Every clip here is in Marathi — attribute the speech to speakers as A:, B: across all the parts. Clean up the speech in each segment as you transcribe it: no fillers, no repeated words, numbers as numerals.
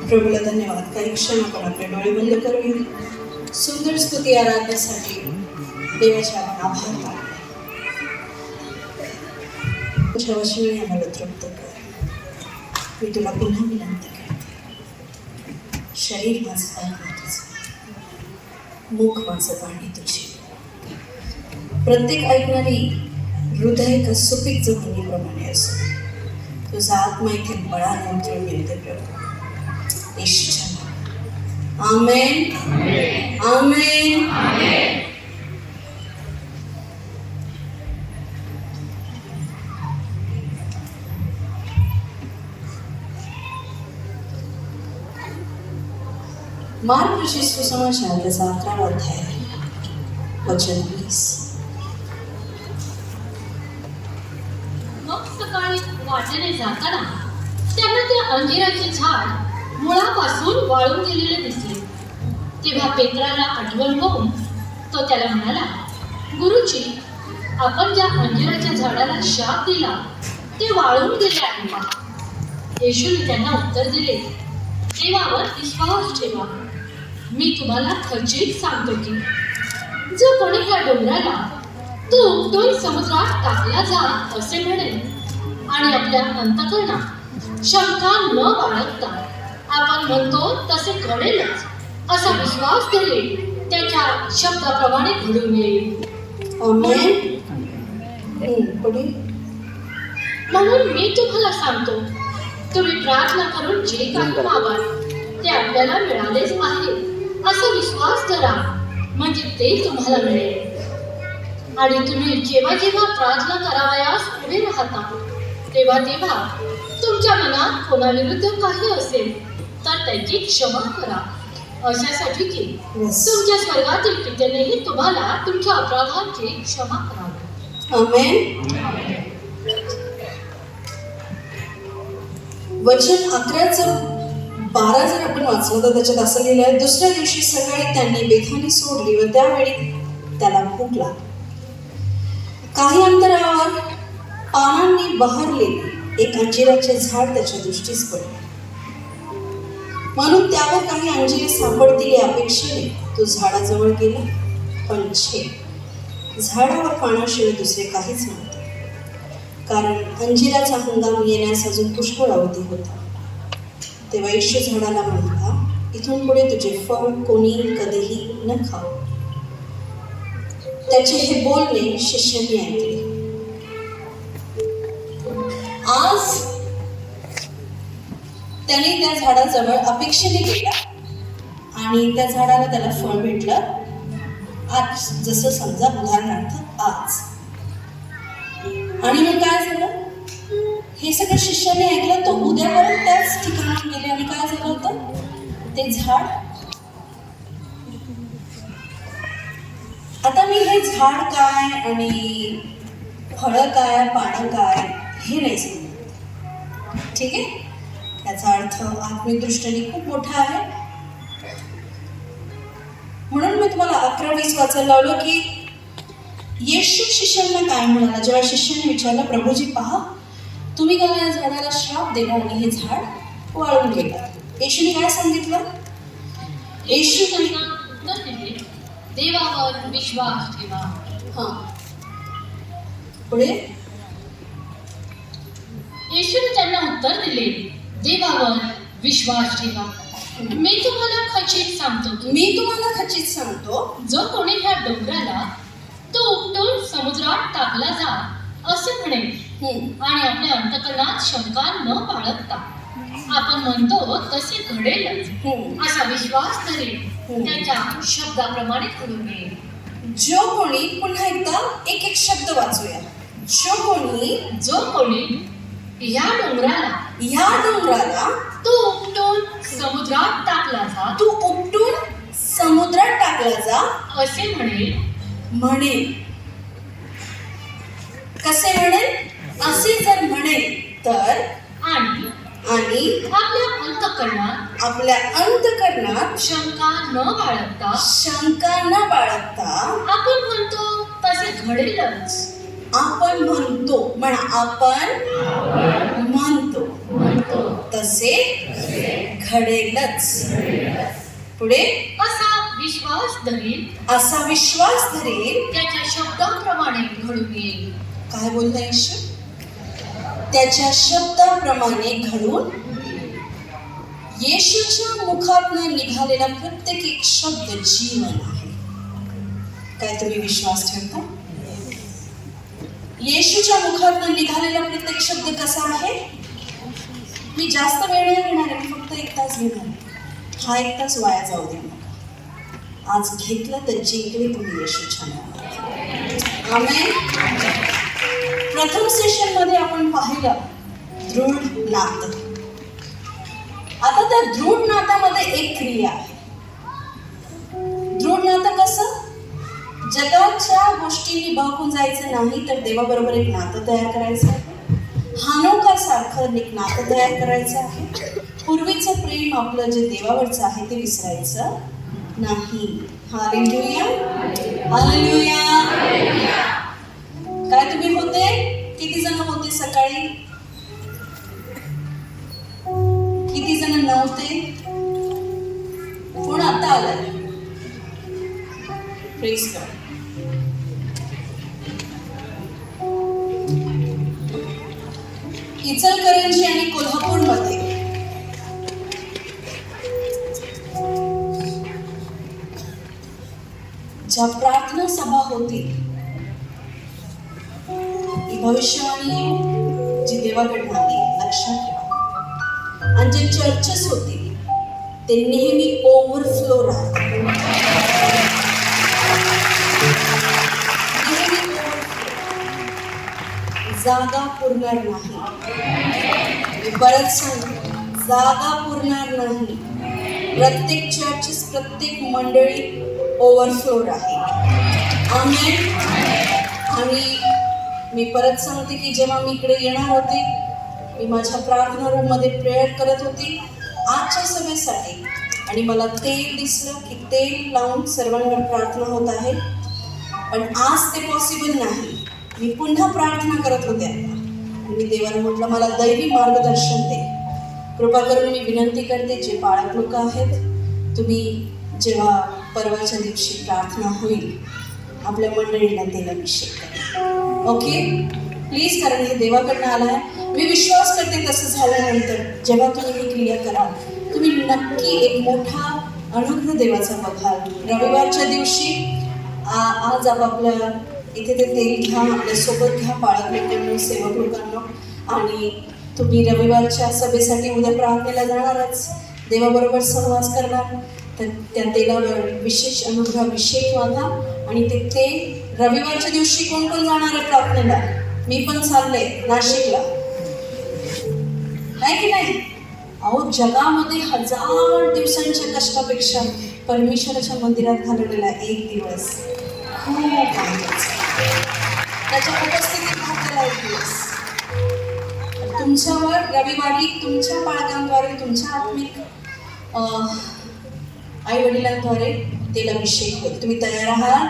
A: प्रभूला धन्यवाद. काही क्षण आपण आपले डोळे बंद करूया. सुंदर स्तुती आराधनेसाठी देवाचे आपण आभार मानूया. तुझ्या वचनाने आम्हाला तृप्त कर. मी तुला पुन्हा विनंती करते, शरीर माझं पाणी तुझं, मुख माझं पाणी तुझे. प्रत्येक ऐकणारी हृदय का सुपीक जमिनीप्रमाणे असो. तुझा आत्मा इथे बळाने उतरून येते प्रभू. येशूच्या नावात आमेन, आमेन, आमेन. मार्कचे सुसमाचार त्याचा 11वा अध्याय वचन 20.
B: मग सकाळी वाटेने जाताना त्यांना ते अंजिराचे झाड मुळापासून वाळून गेलेले दिसले. तेव्हा पेत्राला आठवण होऊन तो त्याला म्हणाला, गुरुजी, आपण ज्या अंजिराच्या झाडाला शाप दिला ते वाळून गेले आहे का? येशूने त्यांना उत्तर दिले, देवावर विश्वास ठेवा. मी तुम्हाला खचित सांगतो की जो कोणी ह्या डोंगराला तू उपटून समुद्रात टाकला जा असे म्हणेल आणि आपल्या अंतःकरणात शंका न बाळगता आपण म्हणतो तसे घडेलच असा विश्वास धरेल, त्याच्या शब्दाप्रमाणे घडून येईल.
A: आमेन. पुढे.
B: म्हणून मी तुम्हाला सांगतो, तुम्ही प्रार्थना करून जे काही मागाल ते आपल्याला मिळालेच आहे असा विश्वास धरा, म्हणजे ते तुम्हाला मिळेल. आणि तुम्ही जेव्हा जेव्हा प्रार्थना करावयास उभे राहता तेव्हा तेव्हा तुमच्या मनात कोणाविरुद्ध काही असेल तर त्याची क्षमा करा, अशासाठी की तुमच्या स्वर्गातील पित्यानेही तुम्हाला तुमच्या अपराधांची क्षमा करावी.
A: आमेन. वचन 11:12 जर आपण वाचलं तर त्याच्यात असं लिहिलं आहे, दुसऱ्या दिवशी सकाळी त्यांनी बेथानी सोडली व त्यावेळी त्याला भूक लागली. काही अंतरावर पानांनी बहरलेले एक अंजिराचे झाड त्याच्या दृष्टीस पडले. म्हणून त्यावर काही अंजिरे सापडतील या अपेक्षेने तो झाडाजवळ गेला, पण झाडावर पानाशिवाय दुसरे काहीच नव्हते, कारण अंजिराचा हंगाम येण्यास अजून पुष्कळ अवधी होता. तेव्हा येशू झाडाला म्हणाला, इथून पुढे तुझे फळ कोणी कधीही न खाऊ. त्याचे हे बोलणे शिष्यांनी ऐकले. आज त्याने त्या झाडाजवळ अपेक्षेने गेला आणि त्या झाडाला त्याला फळ भेटलं. आज जसं समजा उदाहरणार्थ आज. आणि मग काय झालं, हे सगळं शिष्याने ऐकलं. तो उद्या परत त्याच ठिकाणी गेले आणि काय झालं होतं, ते झाड. आता मी हे झाड काय आणि फळं काय पानं काय हे नाही सांगत, ठीक आहे. याचा अर्थ आत्मिक दृष्टीने खूप मोठा आहे. म्हणून मी तुम्हाला 11:20 वाचायला लावलं की येशू शिष्यांना काय म्हणाला. जेव्हा शिष्याने विचारलं, प्रभूजी पहा, तुम्ही का या झाडाला शाप दिला आणि हे झाड वाळून गेलं. येशूने काय सांगितलं, येशू
B: त्यांना उत्तर दिले, देवावर विश्वास ठेवा.
A: हा पुढे.
B: येशूने त्यांना उत्तर दिले, देवावर विश्वास ठेवा. मी तुम्हाला खचित सांगतो, जो कोणी ह्या डोंगराला तो उपटून समुद्रात टाकला जा असे म्हणेल आणि आपल्या अंतःकरणात शंका न बाळगता आपण म्हणतो तसे घडेलच असा विश्वास धरेल, त्याच्या शब्दाप्रमाणे घडून येईल.
A: जो कोणी, पुन्हा एकदा एक एक शब्द वाचूया. जो कोणी
B: ह्या डोंगराला
A: तो उपटून
B: समुद्रात टाकला जा असे म्हणेल. कसे म्हणेल, असे जर म्हणेल तर आणि आपल्या अंतःकरणात शंका न बाळगता आपण म्हणतो तसे घडेलच.
A: आपण म्हणतो तसे घडेलच. पुढे
B: असा विश्वास धरील
A: त्याच्या
B: शब्दाप्रमाणे घडून येईल.
A: काय बोलला येशू? त्याच्या शब्दाप्रमाणे घडून. येशूच्या मुखातून निघालेला प्रत्येक एक शब्द जीवन आहे. काय तुम्ही विश्वास ठेवता? येशूच्या मुखातून निघालेला प्रत्येक शब्द कसा आहे? मी जास्त वेळ नाही घेणार आहे, मी फक्त 1 तास घेणार आहे. हा 1 तास वाया जाऊ दे नका. आज घेतलं तर जिंकले तुम्ही येशूच्या नावात. आमेन. प्रथम सेशन मध्ये आपण पाहिलं दृढ नातं. आता त्या दृढ नात्यामध्ये एक क्रिया आहे. दृढ नातं कसं? जगाच्या गोष्टींनी बहकून जायचं नाही, तर देवाबरोबर एक नातं तयार करायचं आहे. हानोकासारखं एक नातं तयार करायचं आहे. पूर्वीचं प्रेम आपलं जे देवावरचं आहे ते विसरायचं नाही. Hallelujah, hallelujah. काय तुम्ही होते? किती जण होते सकाळी? किती जण नव्हते? कोण आता आलाय? Praise God. इचलकरंजी आणि कोल्हापूरमध्ये ज्या प्रार्थना सभा होती, ही भविष्यवाणी जी देवाकडून आली, लक्षात ठेवा. आणि जे चर्चेस होते ते नेहमी ओव्हरफ्लो राहते. जागा पुरणार नाही. बरंच सांग, जागा पुरणार नाही. प्रत्येक चर्चेस, प्रत्येक मंडळी ओव्हरफ्लो राहील. आमेन. आणि मी परत सांगते की जेव्हा मी इकडे येणार होते, मी माझ्या प्रार्थना रूममध्ये प्रेयर करत होती आजच्या सभेसाठी, आणि मला तेल दिसलं की तेल लावून सर्वांवर प्रार्थना होत आहे. पण आज ते पॉसिबल नाही. मी पुन्हा प्रार्थना करत होते. आता मी देवाला म्हटलं मला दैवी मार्गदर्शन दे. कृपा करून मी विनंती करते, जे बाळक लोक आहेत, तुम्ही जेव्हा परवाच्या दिवशी प्रार्थना होईल आपल्या मंडळीला तेल अभिषेक करा. ओके प्लीज, कारण हे देवाकडनं आलं आहे. मी विश्वास करते तसं झाल्यानंतर जेव्हा तुम्ही ही क्रिया कराल, तुम्ही नक्की एक मोठा अनुग्रह देवाचा बघाल. रविवारच्या दिवशी आज आपापल्या इथे ते तेल घ्या, आपल्यासोबत घ्या, बाळक लोकांना, सेवक लोकांना. आणि तुम्ही रविवारच्या सभेसाठी उद्या प्रार्थनेला जाणारच, देवाबरोबर सहवास करणार, तर त्या तेलावर विशेष अनुग्रह अभिषेक वाहा. आणि ते तेल रविवारच्या दिवशी कोण कोण जाणार आहे प्रार्थनेला? मी पण चालले नाशिकला, आहे की नाही? अहो, जगामध्ये 1000 दिवसांच्या कष्टापेक्षा परमेश्वराच्या मंदिरात घालवलेला 1 दिवस खूप महत्त्वाचा. त्याच्या उपस्थितीत घातलेला 1 दिवस तुमच्यावर रविवारी तुमच्या बाळकांद्वारे, तुमच्या आत्मिक आई वडिलांद्वारे तेल अभिषेक होईल. तुम्ही तयार आहात?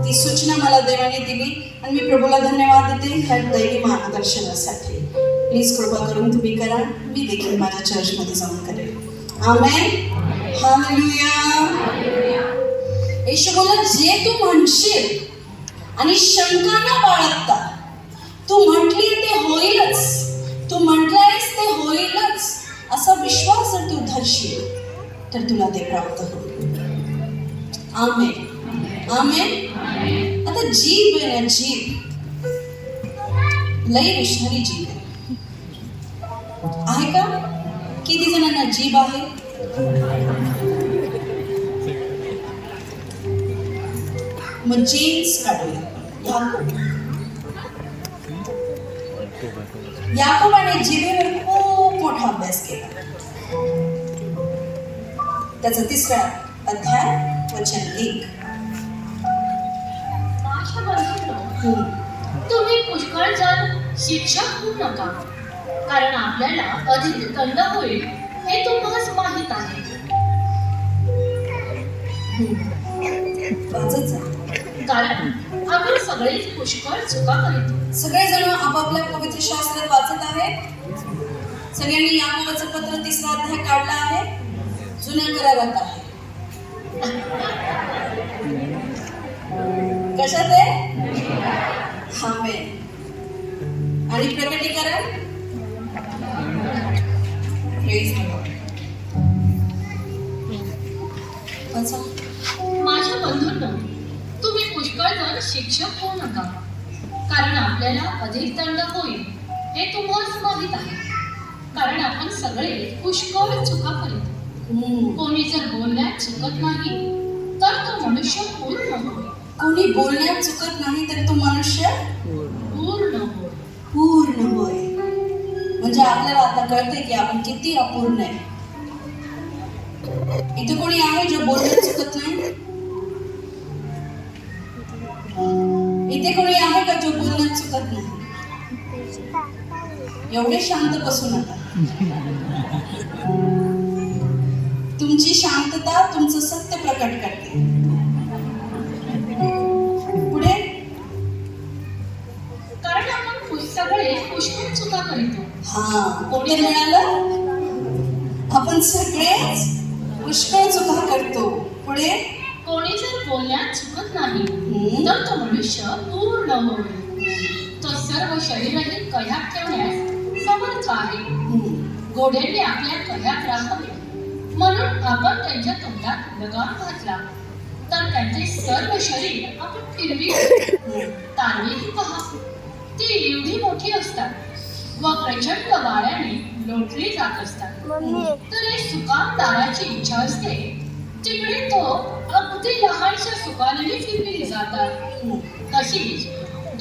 A: ती सूचना मला देवाने दिली आणि मी प्रभूला धन्यवाद देते ह्या दैवी मार्गदर्शनासाठी. प्लीज कृपा करून तुम्ही करा. मी देखील माझ्या चर्चमध्ये जाऊन करेन. आमेन. हालेलुया. येशू बोलला, जे तू म्हणशील आणि शंका न बाळगता तू म्हटली ते होईलच, तू म्हटलायस ते होईलच, असा विश्वास जर तू धरशील तर तुला ते प्राप्त होईल. आमेन. आमेन. आता जीभ आहे ना, जीभ लई विषारी जीभ आहे का? किती जणांना जीभ आहे? मग जेम्स काढूया. याकोबाने जिभेवर खूप मोठा अभ्यास केला. त्याचा 3रा अध्याय वचन 1.
B: माझ्या बंधूंनो, तुम्ही पुष्कळ जण शिक्षक होऊ नका, कारण आपल्याला अधिक दंड होईल हे तुम्हास माहीत आहे. कारण आपण सगळेच पुष्कळ चुका करीतो.
A: सगळेजण आपापल्या पवित्र शास्त्रात वाचत आहेत. सगळ्यांनी याकोबाचं पत्र 3रा अध्याय काढला आहे, जुन्या करारात आहे. कशात आहे? आमेन. आणि प्रकटीकरण Praise the Lord. वाचा.
B: माझ्या बंधूंनो, तुम्ही पुष्कळ जण शिक्षक होऊ नका, कारण आपल्याला अधिक दंड होईल हे तुम्हाला माहीत आहे. कारण आपण सगळे पुष्कळ चुका करीत. कोणी जर बोलण्यात चुकत नाही तर तो मनुष्य पूर्ण होईल.
A: कोणी बोलण्यात चुकत नाही तर तो मनुष्य पूर्ण होय. म्हणजे आपल्याला आता कळतंय की आपण किती अपूर्ण आहे. इथे कोणी आहे जो बोलण्यात चुकत नाही? इथे कोणी आहे का जो बोलण्यात चुकत नाही? एवढे शांत बसू नका. तुमची शांतता तुमचं सत्य प्रकट करते. पुढे.
B: कारण आपण सगळे पुष्कळ चुका करीतो.
A: कोणी मिळालं? आपण सगळेच पुष्कळ चुका करतो. पुढे.
B: कोणी जर बोलण्यात चुकत नाही तर तो मनुष्य पूर्ण होईल. तो सर्व शरीरही कह्यात ठेवण्यास समर्थ आहे. घोड्यांनी आपल्या कह्यात राहावे म्हणून आपण त्यांच्या तोंडात लगाम घातला तर त्यांचे सर्व शरीर आपण फिरवी. तारवीही पहा, ती एवढी मोठी असतात व प्रचंड वाऱ्याने लोटली जात असतात. तर हे सुकामदाराची इच्छा असते तिकडे तो अगदी लहानशा सुकानेही फिरविली जातात. तशीच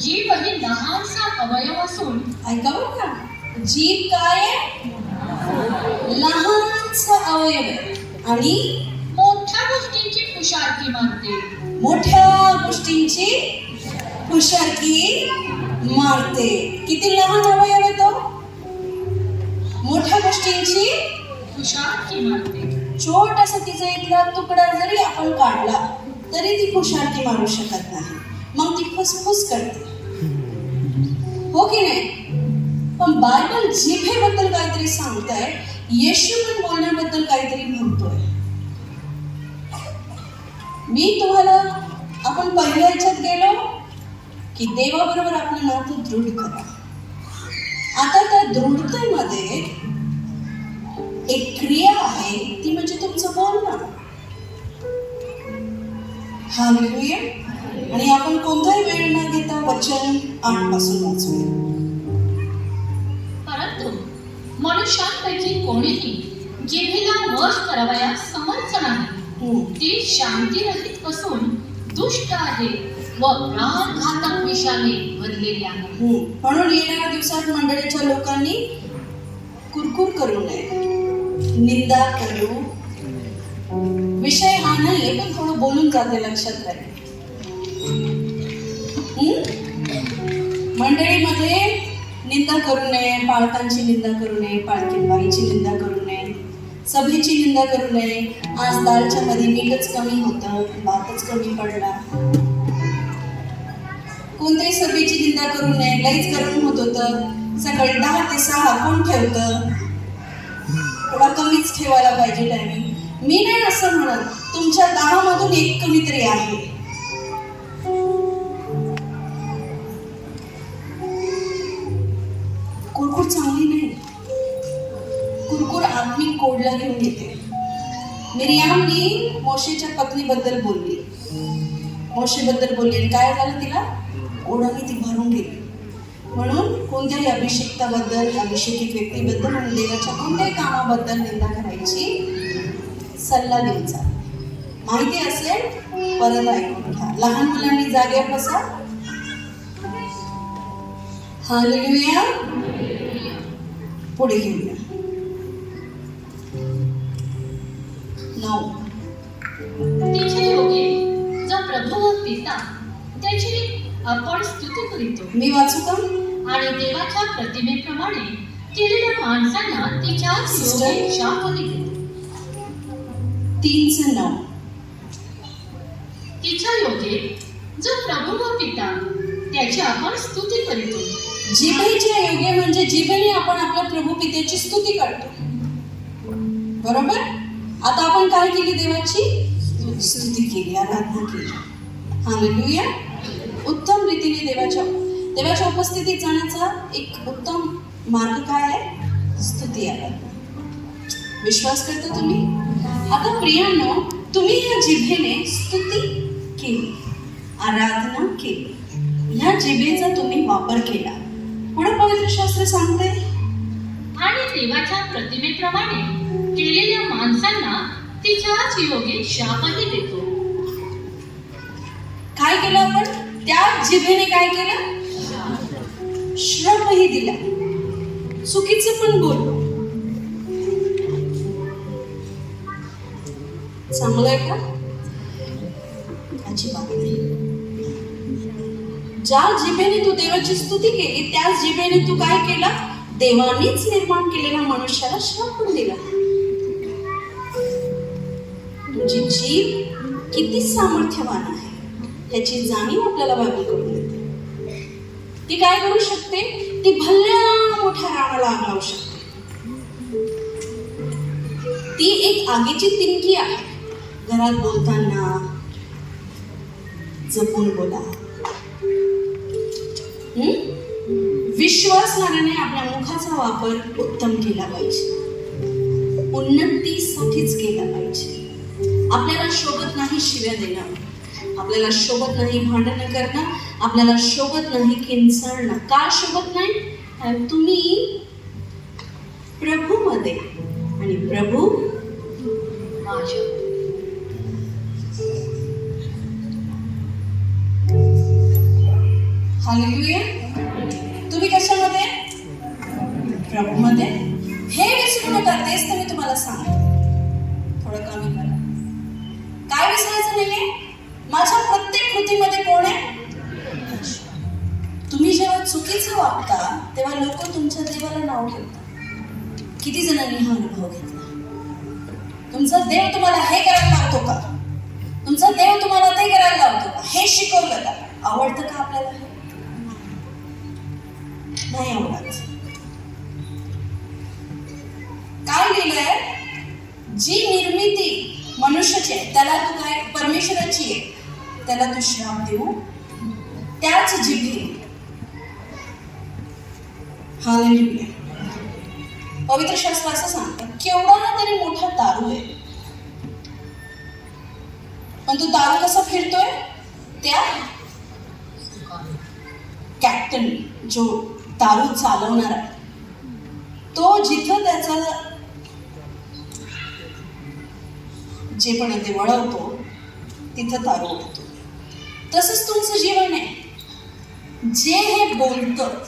B: जीभ ही लहानसा अवयव असून,
A: ऐका बरं का, जीभ काय आहे? लहानसा अवयव आहे आणि
B: मोठ्या गोष्टींची पुषारकी मानते.
A: मोठ्या गोष्टींची पुषारकी मारते. किती लहान अवयव आहे तो? मोठ्या गोष्टींची
B: पुषारकी मानते.
A: छोटासा तिचा इथला तुकडा जरी आपण काढला तरी ती पुषारकी मारू शकत नाही. मग ती फुसफुस करते, हो की नाही? पण बायबल जिभेबद्दल काहीतरी सांगताय. येशू पण बोलण्याबद्दल काहीतरी म्हणतोय. मी तुम्हाला, आपण पहिल्या ह्याच्यात गेलो की देवाबरोबर आपलं नातं दृढ करा. आता त्या दृढतेमध्ये एक क्रिया आहे, ती म्हणजे तुमचं बोलणं. हालेलुया. आणि आपण कोणताही वेळ न घेता वचन 8 पासून वाचूया.
B: परंतु मनुष्यांपैकी कोणीही जिभेला वश करावयास समर्थ नाही. ती शांतीरहित असून दुष्ट आहे व प्राणघातक विषाने भरलेली आहे.
A: म्हणून येणाऱ्या दिवसात मंडळीच्या लोकांनी कुरकुर करू नये, निंदा करू. विषय हा नाहीये पण थोडं बोलून जाते, लक्षात राहील. मंडळीमध्ये निंदा करू नये, पालकांची निंदा करू नये, पालकीबाईची निंदा करू नये, सभेची निंदा करू नये. आज दालच्या मध्ये मीठच कमी होतं, भातच कमी पडला. कोणत्याही सभेची निंदा करू नये. लईच गरम होत होतं, सकाळी 10 ते 6 कोण ठेवतं? थोडा कमीच ठेवायला पाहिजे टायमिंग. मी नाही असं म्हणत, तुमच्या 10 मधून एक कमीतरी आहे. कुरकुर चांगली नाही. कुरकुर आत्मिक कोडला घेऊन येते. मिरियामनी मोशेच्या पत्नीबद्दल बोलली, मोशेबद्दल बोलली, आणि काय झालं? तिला ओढाने ती भरून गेली. म्हणून कोणत्याही अभिषेकताबद्दल, अभिषेकित व्यक्तीबद्दल आणि देवाच्या कोणत्याही कामाबद्दल निंदा करायची सल्ला द्यायचा. माहिती असेल परत ऐकून घ्या. लहान मुलांनी जागेवर बसा. हालेलुया. पुढे घेऊया. 9.
B: तिचे योगे जो प्रभू व पिता त्याची आपण स्तुती करीतो.
A: मी वाचू का?
B: आणि देवाच्या प्रतिमेप्रमाणे केलेल्या माणसांना तिच्या योगे शाप दिली.
A: 3:9.
B: तिच्या योगे जो प्रभू व पिता त्याची आपण स्तुती करीतो.
A: जिभेच्या योगे म्हणजे जिभेने आपण आपल्या प्रभू पितेची स्तुती करतो. बरोबर. आता आपण काय केली? देवाची स्तुती केली, आराधना केली. हालेलुया. उत्तम रीतीने देवाच्या उपस्थितीत जाण्याचा एक उत्तम मार्ग काय आहे? स्तुती, आराधना. विश्वास करता तुम्ही? आता प्रियांनो, तुम्ही या जिभेने स्तुती केली, आराधना केली, ह्या जिभेचा तुम्ही वापर केला. पुढे पवित्र शास्त्र सांगते,
B: आणि देवाच्या प्रतिमेप्रमाणे केलेल्या माणसांना तिच्याच योगे शापही देतो.
A: काय केलं आपण? त्या जिभेने काय केलं? श्रापही दिला. चुकीचं पण बोललो. चांगलं आहे का? अजिबात नाही. ज्या जिभेने तू देवाची स्तुती केली, त्याच जिभेने तू काय केलं? देवानेच निर्माण केलेल्या मनुष्याला श्राप पण दिला. तुझी जीभ किती सामर्थ्यवान आहे याची जाणीव आपल्याला बायबल करून देते. ती काय करू शकते? ती भल्या मोठ्या रानाला आग लावू शकते. ती एक आगीची तिनकी आहे. घरात बोलताना जपून बोला. विश्वासणाऱ्याने आपल्या मुखाचा वापर उत्तम केला पाहिजे, उन्नतीसाठीच केला पाहिजे. आपल्याला शोभत नाही शिव्या देणं, आपल्याला शोभत नाही भांडणं करणं, आपल्याला शोभत नाही किंचाळणं. का शोभत नाही? कारण तुम्ही प्रभूमध्ये आणि प्रभू माझ्या. हालेलुया. तुम्ही कशामध्ये? प्रभूमध्ये. हे विसरू नका. तेच तर मी तुम्हाला सांगते. थोडं कमी करा. काय विसरायचं नाहीये? माझ्या प्रत्येक कृतीमध्ये कोण आहे? तुम्ही जेव्हा चुकीचं वागता तेव्हा लोक तुमच्या देवाला नाव ठेवतात. किती जणांनी हा अनुभव घेतला? तुमचा देव तुम्हाला हे करायला लावतो का? तुमचा देव तुम्हाला ते करायला लावतो का? हे शिकवलं का? आवडतं का आपल्याला? नाही आवडत. काय लिहिलंय? जी निर्मिती मनुष्याची आहे त्याला तू काय? परमेश्वराची आहे त्याला तू श्राप देऊ त्याच जिभे. हालेलुया. पवित्र शास्त्र असं सांगतं, केवढा तरी मोठा दारू आहे, पण तो दारू कसा फिरतोय? त्या कॅप्टन जो दारू चालवणार आहे तो जिथं त्याचा जे पण ते वळवतो तिथं दारू उडतो. तसंच तुमचं जीवन आहे. जे हे बोलतं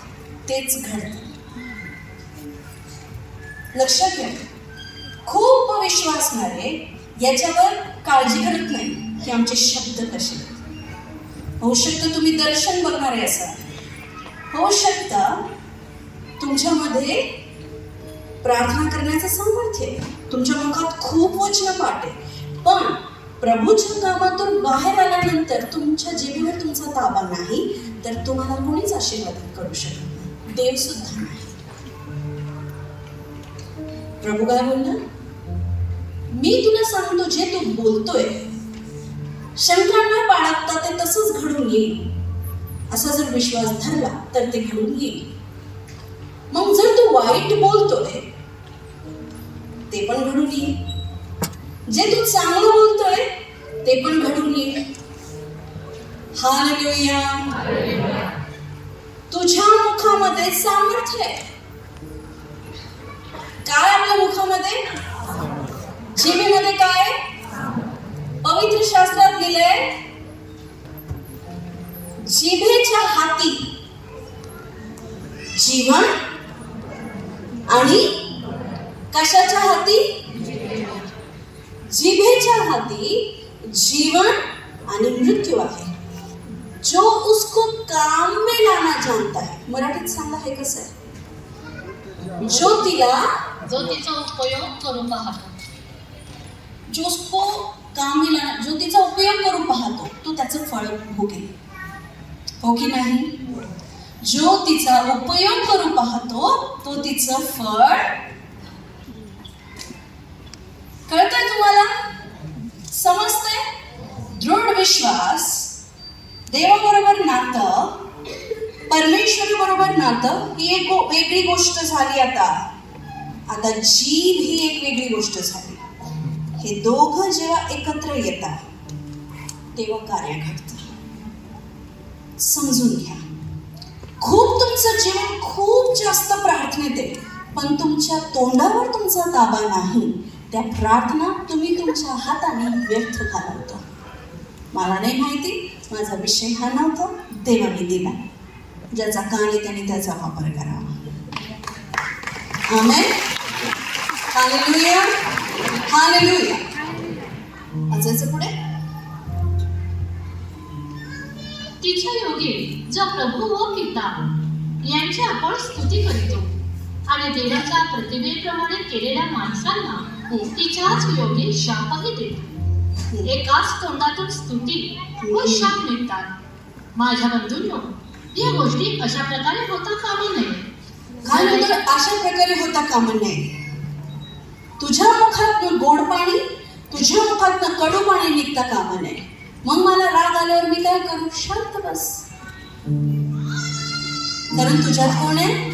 A: तेच घडतं. लक्षात घ्या. खूप विश्वासणारे याच्यावर काळजी करत नाही की आमचे शब्द कसे. होऊ शकतं तुम्ही दर्शन बघणारे असाल, होऊ शकतं तुमच्यामध्ये प्रार्थना करण्याचं सामर्थ्य आहे, तुमच्या मुखात खूप वचन पाठ आहे, पण प्रभूच्या कामातून बाहेर आल्यानंतर तुमच्या जिभेवर तुमचा ताबा नाही तर तुम्हाला कोणीच आशीर्वाद करू शकत नाही, देव सुद्धा नाही. प्रभू काय बोलला? मी तुला सांगतो जे तू बोलतोय शंका न बाळगता ते तसंच घडून येईल. असा जर विश्वास धरला तर ते घडून येईल. मग जर तू वाईट बोलतोय ते पण घडून येईल. जे तू चांगलं बोलतोय ते पण घडून येईल. हालेलुया. तुझ्या मुखामध्ये सामर्थ्य आहे. काय आपल्या मुखामध्ये? जिभेमध्ये काय? पवित्र शास्त्रात लिहिलंय, जिभेच्या हाती जीवन आणि कशाच्या हाती? जिभेच्या हाती जीवन आणि मृत्यू आहे. जो उसको काम में लाना जानता है. मराठीत सांगा हे कसं आहे? जो तिचा उपयोग करून पाहतो, जो उसको काम में लाना, जो तिचा उपयोग करून पाहतो तो त्याचं फळ भोगेल. हो की नाही? जो तिचा उपयोग करू पाहतो तो तिचं फळ कळतंय तुम्हाला? समजतंय? दृढ विश्वास, देवाबरोबर नातं, परमेश्वरी बरोबर नातं ही एक वेगळी गोष्ट झाली. आता जीव ही एक वेगळी गोष्ट झाली. हे दोघं जेव्हा एकत्र येतात तेव्हा कार्य घडतं. समजून घ्या. खूप तुमचं जीवन खूप जास्त प्रार्थनेत आहे, पण तुमच्या तोंडावर तुमचा ताबा नाही. त्या प्रार्थना तुम्ही तुमच्या हाताने व्यर्थ घालवता. मला नाही माहिती, माझा विषय हा नव्हता, देवाने दिला. ज्याचा कान आहे त्याने त्याचा वापर करावा. आमेन. Hallelujah, hallelujah. अजायचं पुढे.
B: तिच्या योगे जो प्रभू व पिता यांची आपण स्तुती करीतो आणि देवाच्या प्रतिमेप्रमाणे केलेल्या माणसांना तिच्याच योगे शापही देतो. एकाच तोंडातून स्तुती व शाप निघतात. माझ्या बंधूंनो, या गोष्टी अशा प्रकारे होता कामा नये.
A: अशा प्रकारे होता कामा नये. तुझ्या मुखातनं गोड पाणी, तुझ्या मुखातनं कडू पाणी निघता कामा नये. मग मला राग आल्यावर मी काय करू? शांत बस. कारण तुझ्यात कोण आहे?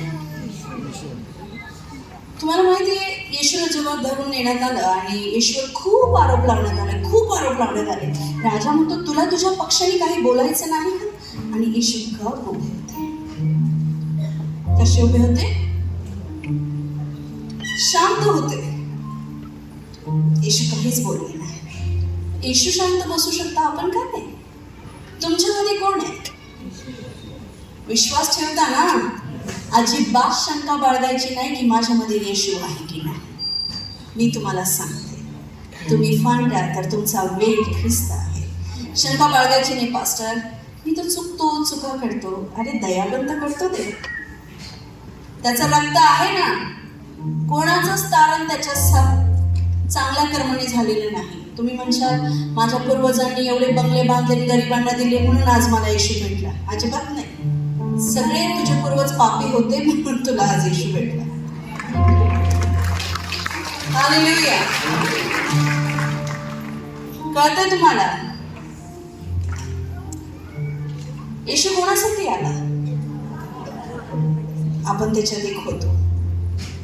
A: तुम्हाला माहिती आहे, येशूला जेव्हा धरून नेण्यात आलं आणि येशूवर खूप आरोप लावण्यात आले. राजा म्हणतो, तुला तुझ्या पक्षाने काही बोलायचं नाही का? आणि येशू गप्प उभे होते. कसे उभे होते? शांत होते. येशू काहीच बोलले नाही. येशू शांत बसू शकता, आपण का नाही? तुमच्यामध्ये कोण आहे? विश्वास ठेवता ना. अजिबात शंका बाळगायची नाही की माझ्यामध्ये येशू आहे की नाही. मी तुम्हाला सांगते, तुम्ही फांद्या तर तुमचा वेळ ख्रिस्त आहे. शंका बाळगायची नाही. पास्टर, मी तर चुका करतो. अरे दयाळू तर करतो ते. त्याचं रक्त आहे ना. कोणाचंच तारण त्याच्या चांगल्या कर्माने झालेलं नाही. तुम्ही म्हणशाल, माझ्या पूर्वजांनी एवढे बंगले बांधले, गरिबांना दिले म्हणून आज मला येशू भेटला. अजिबात नाही. सगळे तुझे पूर्वज पापी होते म्हणून तुला आज येशू भेटला. हालेलुया. कळतंय तुम्हाला? येशू कोणासाठी आला? आपण त्याच्यात एक होतो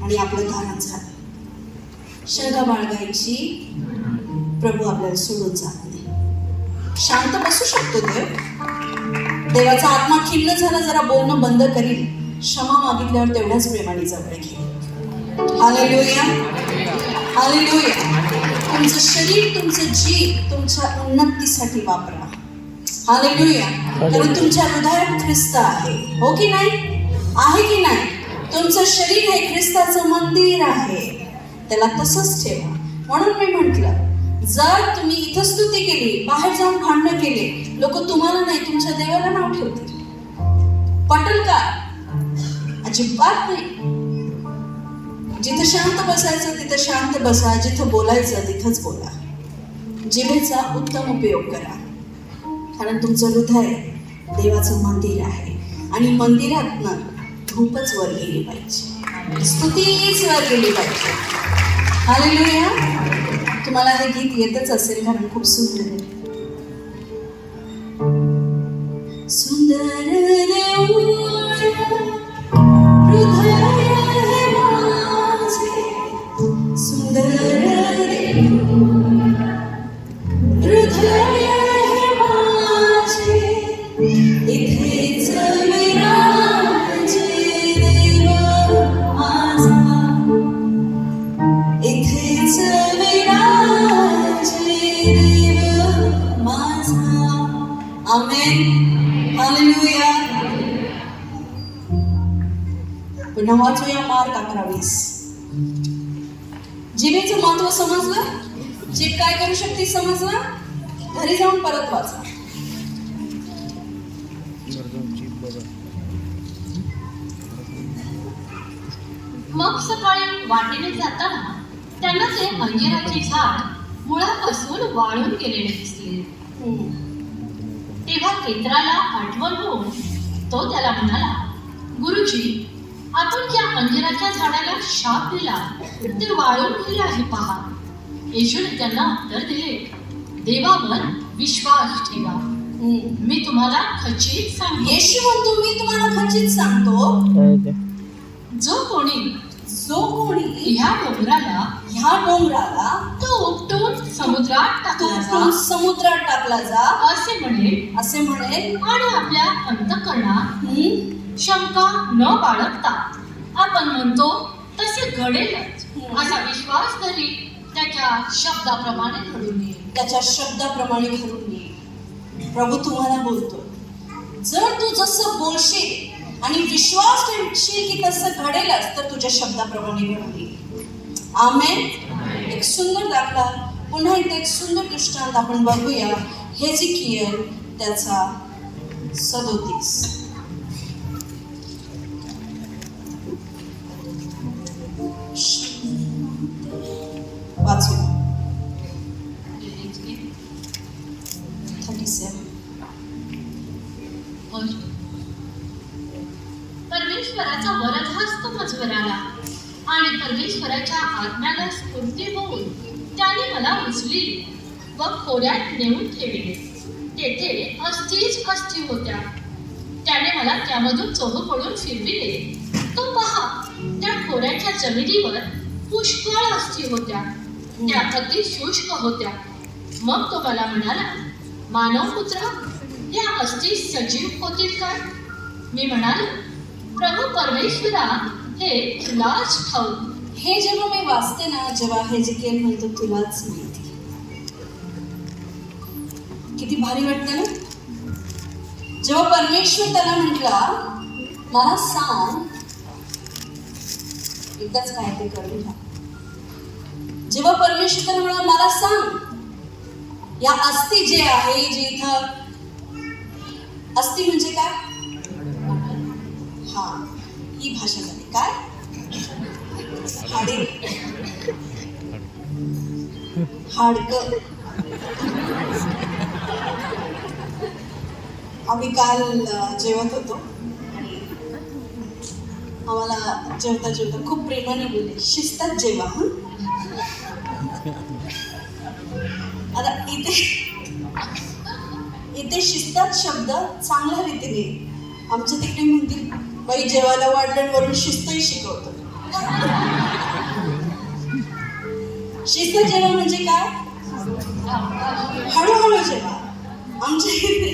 A: आणि आपलं धारण झालं. शंका बाळगायची. प्रभू आपल्याला सोडून जात नाही. शांत बसू शकतो देव. देवाचा आत्मा खिन्न झाला, जरा बोलणं बंद करील. क्षमा मागितल्यावर तेवढ्याच प्रेमाने जवळ घेईल. Hallelujah, hallelujah. तुमचं शरीर, तुमचं जीव तुमच्या उन्नतीसाठी वापरा. हालेलुया. कारण तुमच्या हृदयात ख्रिस्त आहे. हो की नाही? आहे की नाही? तुमचं शरीर हे ख्रिस्ताचं मंदिर आहे. त्याला तसंच ठेवा. म्हणून मी म्हटलं, जर तुम्ही इथं स्तुती केली, बाहेर जाऊन भांडणं केले, लोक तुम्हाला नाही तुमच्या देवाला नाव ठेवतील. पटल का? अजिबात नाही. जिथं शांत बसायचं तिथं शांत बसा. जिथं बोलायचं तिथंच बोला. जिभेचा उत्तम उपयोग करा. कारण तुमचं हृदय देवाचं मंदिर आहे आणि मंदिरातनं धूपच वर गेली पाहिजे, स्तुतीच वर गेली पाहिजे. हालेलुया. तुम्हाला हे गीत येतच असेल कारण खूप सुंदर आहे. सुंदर आमेन. हालेलुया. पुन्हा वाचूया मार्क 11:20. जिभेचं महत्व समजलं? जीभ काय करू शकते समजलं? घरी जाऊन परत वाचा.
B: मग सकाळी वाटेने जाताना त्यांना ते अंजिराचे झाड मुळापासून वाळून गेलेले दिसले. तेव्हा पेत्राला आठवण होऊन तो त्याला म्हणाला, गुरुजी, आपण ज्या अंजिराच्या झाडाला शाप दिला ते वाळून गेले आहे पहा. येशूने त्यांना उत्तर दिले, देवावर विश्वास ठेवा. मी तुम्हाला खचित सांगतो.
A: येशू म्हणतो, मी तुम्हाला खचित सांगतो,
B: जो कोणी
A: ह्या डोंगराला
B: तो उपटून समुद्रात टाकला जा,
A: समुद्रात टाकला जा
B: असे म्हणेल आणि आपल्या अंतःकरणात शंका न बाळगता आपण म्हणतो तसे घडेलच असा विश्वास धरी त्याच्या शब्दाप्रमाणे घडून येईल.
A: प्रभू तुम्हाला बोलतो, जर तू जसं बोलशील आणि विश्वास ठेवशील की तसं घडेलच तर तुझ्या शब्दाप्रमाणे घडून येईल. आमेन. एक सुंदर दाखला, पुन्हा एकदा एक सुंदर दृष्टांत आपण बघूया. हेजिकियल त्याचा 37. वाचू. 37.
B: परमेश्वराचा वरदहस्त मजवर आला आणि परमेश्वराच्या आज्ञाला स्फूर्ती होऊन त्याने मला उचलली व खोऱ्यात नेऊन ठेवले. तेथे अस्थी होत्या. त्याने मला त्यामधून चोहोकडून फिरविले. तो पहा, त्या खोऱ्याच्या जमिनीवर पुष्कळ अस्थी होत्या. त्या अति शुष्क होत्या. मग तो मला म्हणाला, मानवपुत्रा, या अस्थी सजीव होतील काय? मी म्हणालो, प्रभू परमेश्वरा, हे तुलाच ठाऊक.
A: हे जेव्हा मी वाचते ना, जेव्हा हेजिकियल म्हणतो तुलाच माहिती, किती भारी वाटतं ना. जेव्हा परमेश्वर त्याला म्हटला, मला सांग, एकदाच काय ते करून घ्या. जेव्हा परमेश्वर त्याला म्हणाला, मला सांग, या अस्थी जे आहे, जे इथं अस्थी म्हणजे काय? हा, ही भाषा झाली काय? हाडकं. आम्ही काल जेवत होतो आणि आम्हाला जेवता खूप प्रेमाने बोलले, शिस्तात जेवा. आता इथे शिस्तात शब्द चांगल्या रीतीने, आमच्या तिकडे म्हणतील, बाई जेवायला वाढलं वरून शिस्तही शिकवतो. शिस्त जेवा म्हणजे काय? हळूहळू जेवा. आमच्या इथे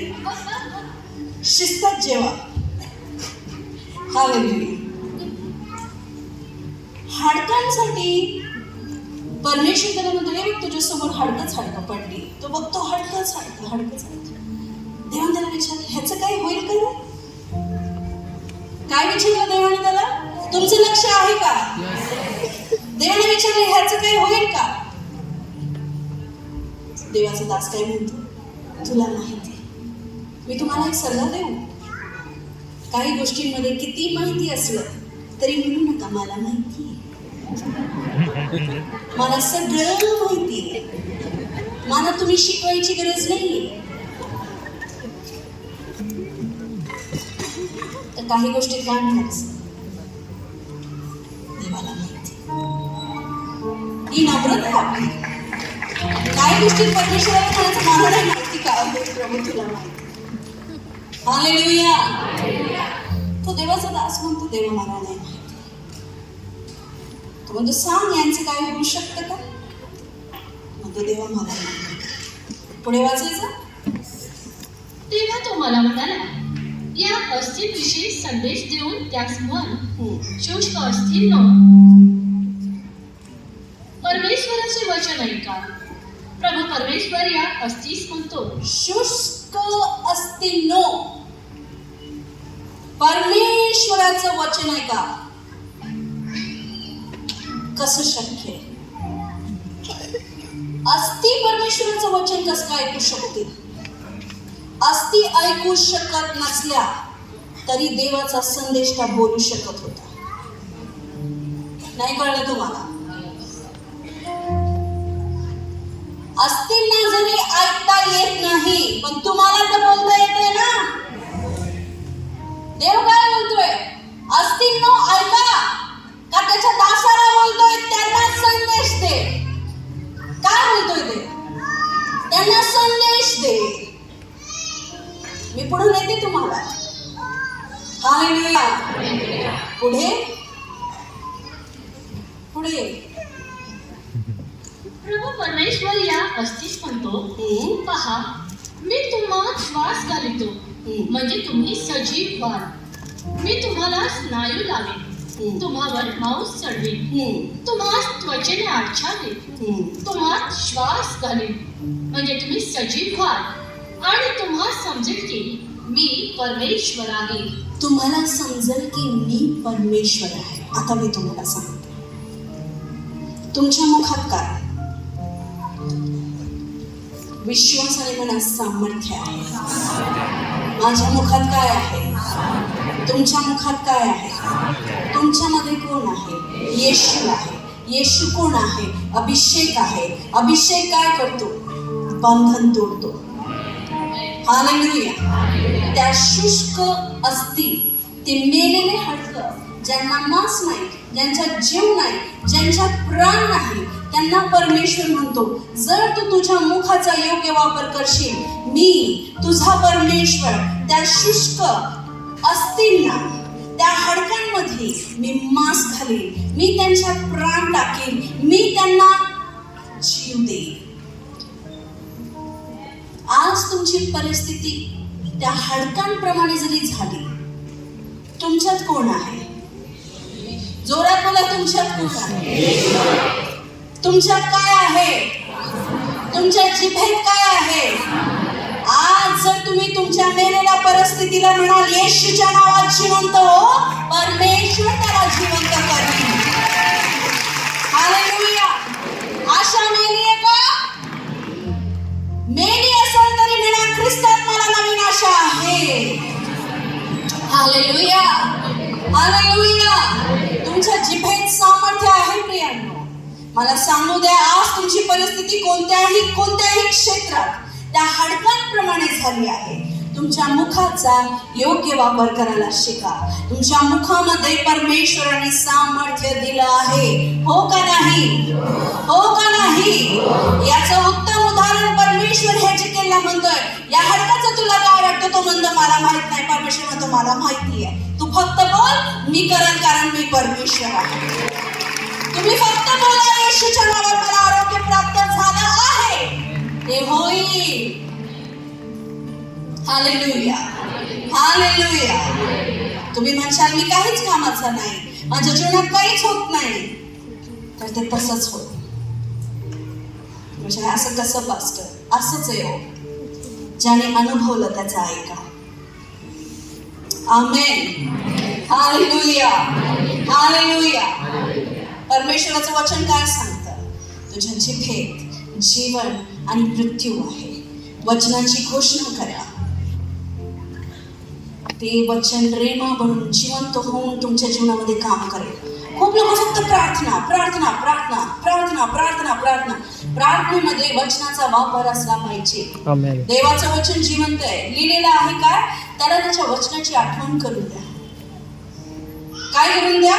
A: शिस्तात जेवा. हालेलुया. हाडकांसाठी परमेश्वर त्याला म्हणतो, हे बघ तुझ्यासमोर हाडकं पडली. तो बघतो हाडकंच. देवाने त्याला विचारलं, ह्याचं काय होईल का? काय विचारलं देवाने त्याला? तुमचं लक्ष आहे का? देवाने विचारलं, ह्याचं काय होईल का? देवाचा दास काय म्हणतो, तुला माहिती. मी तुम्हाला एक सल्ला देऊ, काही गोष्टींमध्ये किती माहिती असलं तरी म्हणू नका मला माहिती आहे, मला सगळं माहिती आहे, मला तुम्ही शिकवायची गरज नाही. तर काही गोष्टी काय म्हणायचं, देवाला माहिती. ही नम्रता आपली. काही गोष्टी परमेश्वराला म्हणायचं, मला नाही माहिती का? प्रभू तुला माहिती. हालेलुया. तो देवाचा दास म्हणतो, देव मला नाही माहिती. तो म्हणतो, सांग यांचं काय होऊ शकतं का? म्हणतो, देवा मला नाही माहिती. पुढे वाचायचं.
B: तेव्हा तो मला म्हणाला, या अस्थींविषयी संदेश देऊन त्यास म्हण, शुष्क अस्थींनो, परमेश्वराचे वचन ऐका. प्रभू परमेश्वर या अस्थीस म्हणतो,
A: शुष्क अस्थींनो, परमेश्वराचं वचन ऐका. कसं शक्य आहे? अस्थी परमेश्वराचं वचन कसं काय ऐकू शकतील? अस्थी ऐकू शकत नसल्या तरी देवाचा संदेश का बोलू शकत होता? नाही कळलं तुम्हाला? अस्थींना जरी ऐकता येत नाही, पण तुम्हाला तर बोलता येते ना. देव काय म्हणतोय? पुढे.
B: प्रभू परमेश्वर या अस्तीस म्हणतो, पहा मी तुम्हाला श्वास घालितो म्हणजे तुम्ही सजीव व्हाल. मी तुम्हाला स्नायू लावेन, तुम्हावर मांस चढवेन, तुम्हाला त्वचेने आच्छादेन, तुम्हाला श्वास घालेन म्हणजे तुम्ही सजीव व्हाल आणि तुम्हाला समजेल की मी परमेश्वर आहे.
A: तुम्हाला समजेल की मी परमेश्वर आहे. आता मी तुम्हाला सांगते, तुमच्या मुखात काय? विश्वास आणि मनात सामर्थ्य आहे. माझ्या मुखात काय आहे? तुमच्या मुखात काय आहे? तुमच्यामध्ये कोण आहे? येशू आहे. येशू कोण आहे? अभिषेक आहे. अभिषेक काय करतो? बंधन तोडतो. हालेलुया. त्या शुष्क असतील ते मेलेले हाडकं, ज्यांना मांस नाही, ज्यांच्यात जीव नाही, ज्यांच्यात प्राण नाही, त्यांना परमेश्वर म्हणतो, जर तू तुझ्या मुखाचा योग्य वापर करशील, मी तुझा परमेश्वर त्या शुष्क असतील ना त्या हाडकांमध्ये मी मांस घालीन, मी त्यांच्यात प्राण टाकेन, मी त्यांना जीव देईन. आज तुमची परिस्थिती त्या हाडकांप्रमाणे जरी झाली, तुमच्यात कोण आहे? जोरात बोला, तुमच्यात कोण आहे? तुमच्यात काय आहे? तुमच्या जिभेत काय आहे? आज जर तुम्ही तुमच्या मेलेल्या परिस्थितीला म्हणाल, येशूच्या नावात जिवंत हो, परमेश्वर त्याला जिवंत करेल. हालेलुया. आशा मेली आहे का? मेली असेल तरी म्हणा, ख्रिस्तात मला नवीन आशा आहे. हालेलुया. हालेलुया. तुमच्या जिभेत सामर्थ्य आहे प्रियांनो. मला सांगू द्या, आज तुमची परिस्थिती कोणत्याही क्षेत्रात त्या हाडकांप्रमाणे झाली आहे. तुमच्या मुखाचा योग्य वापर करायला शिका. तुमच्या मुखामध्ये परमेश्वराने सामर्थ्य दिलं आहे. हो का नाही? हो का नाही? याचं उत्तम उदाहरण परमेश्वर ह्याचिकेलला म्हणतोय, या हाडकाचं तुला काय वाटतं? तो म्हणतो मला माहित नाही. परमेश्वर म्हणतो मला माहिती आहे. तू फक्त बोल, मी करेन, कारण मी परमेश्वर आहे. तुम्ही फक्त बोला, येशूच्या नावात मला आरोग्य प्राप्त झालं आहे, ते होईल. हालेलुया. हालेलुया. तुम्ही म्हणशाल मी काहीच कामाचा नाही, माझ्या जीवनात काहीच होत नाही, तर ते तसंच होईल. म्हणजे असं कसं पास्टर? असंच आहे हो. ज्याने अनुभवलं त्याचा ऐका. आमेन. हालेलुया. हालेलुया. परमेश्वराचं वचन काय सांगतं? तुझ्या जिभेत जीवन आणि मृत्यू आहे. वचनाची घोषणा करा. ते वचन रेमा बनून जिवंत होऊन तुमच्या जीवनामध्ये काम करेल. खूप लोक फक्त प्रार्थना प्रार्थना प्रार्थना प्रार्थना प्रार्थना प्रार्थना प्रार्थनेमध्ये वचनाचा वापर असला पाहिजे. देवाचं वचन जिवंत आहे, लिहिलेलं आहे. काय? त्याला त्याच्या वचनाची आठवण करून द्या. काय करून द्या?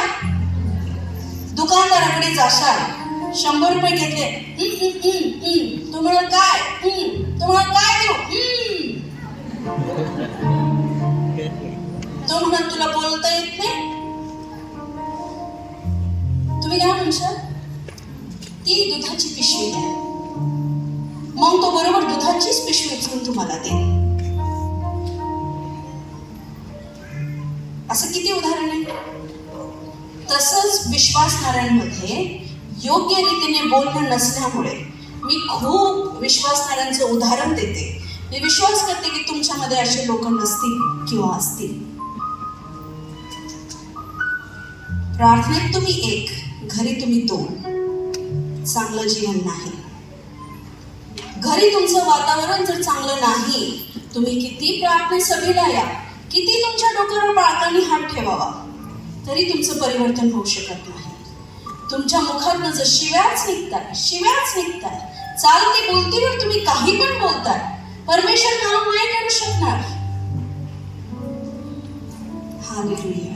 A: दुकानदाराकडे जाशाल, 100 रुपये घेतले, तुम्हाला काय? तुम्हाला काय देऊ? तो म्हणत तुला बोलता येत नाही. तुम्ही काय म्हणशाल? ती दुधाची पिशवी द्या. मग तो बरोबर दुधाचीच पिशवी उचलून तुम्हाला दे. असं किती उदाहरण आहे. तसंच विश्वासणाऱ्यांमध्ये योग्य रीतीने बोलणं नसल्यामुळे मी खूप विश्वासणाऱ्यांचं उदाहरण देते. मी विश्वास करते की तुमच्यामध्ये असे लोक नसतील किंवा असतील. प्रार्थनेत तुम्ही 1, घरी तुम्ही 2. चांगलं जीवन नाही. घरी तुमचं वातावरण जर चांगलं नाही, तुम्ही किती प्रार्थने सभेला या, किती तुमच्या डोक्यावर बाळकांनी हात ठेवावा, तरी तुमचं परिवर्तन होऊ शकत नाही. तुमच्या मुखातनं जर शिव्याच निघतात, चालती बोलतीवर तुम्ही काही पण बोलताय, परमेश्वर काम नाही करू शकणार. हालेलुया.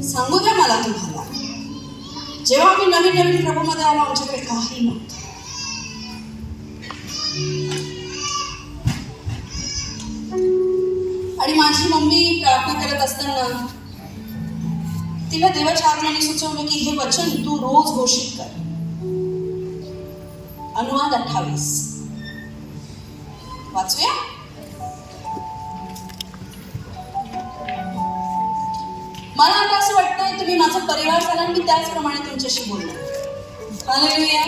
A: सांगू द्या मला तुम्हाला, जेव्हा आम्ही नवीन प्रभूमध्ये आलो, आमच्याकडे काही नव्हतं. माझी मम्मी प्रार्थना करत असताना तिला देवाच्या आत्म्याने सुचवलं की हे वचन तू रोज घोषित कर. अनुवाद 28 वाचूया. मला आता असं वाटतंय तुम्ही माझा परिवार झाला आणि मी त्याचप्रमाणे तुमच्याशी बोलणार. हालेलुया.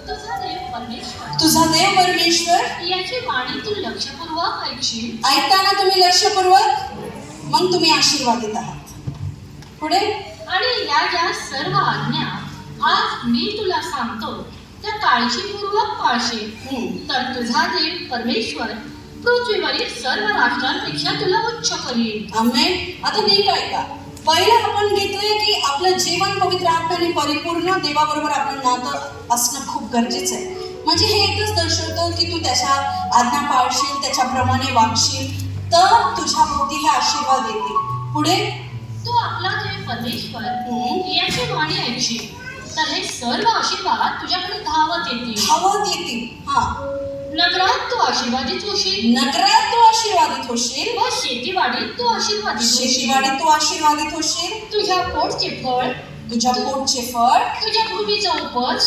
B: तुझा देव परमेश्वर
A: तुझा देव परमेश्वर
B: याची वाणी तू लक्षपूर्वक ऐकशील.
A: ऐकताना तुम्ही लक्षपूर्वक, मग तुम्ही आशीर्वादित आहात. पुढे,
B: आणि या ज्या सर्व आज्ञा आज मी तुला सांगतो त्या काळजीपूर्वक पाळशील. तर तुझा देव परमेश्वर पृथ्वीवरील सर्व राष्ट्रांपेक्षा तुला उच्च करील.
A: आमेन. आता नीट ऐका. पहिलं आपण घेतलंय की आपलं जीवन पवित्र आत्म्याने परिपूर्ण देवाबरोबर आपलं नातं असणं खूप गरजेचं आहे. म्हणजे हे एकच दर्शवतं की तू त्याच्या आज्ञा पाळशील, त्याच्याप्रमाणे वागशील, तर तुझ्या भोवती हे आशीर्वाद येतील. पुढे,
B: तू आपला देव परमेश्वर याची वाणी ऐकशील तर हे सर्व आशीर्वाद तुझ्याकडे धावत येतील. हा, नगरात तू आशीर्वादित होशील.
A: नगरात तू आशीर्वादित होशील.
B: व शेतीवाडीत तू
A: शेतीवाडीत तू आशीर्वादित होशील.
B: तुझ्या पोटचे फळ,
A: तुझ्या पोटचे फळ,
B: तुझ्या भूमीचा उपज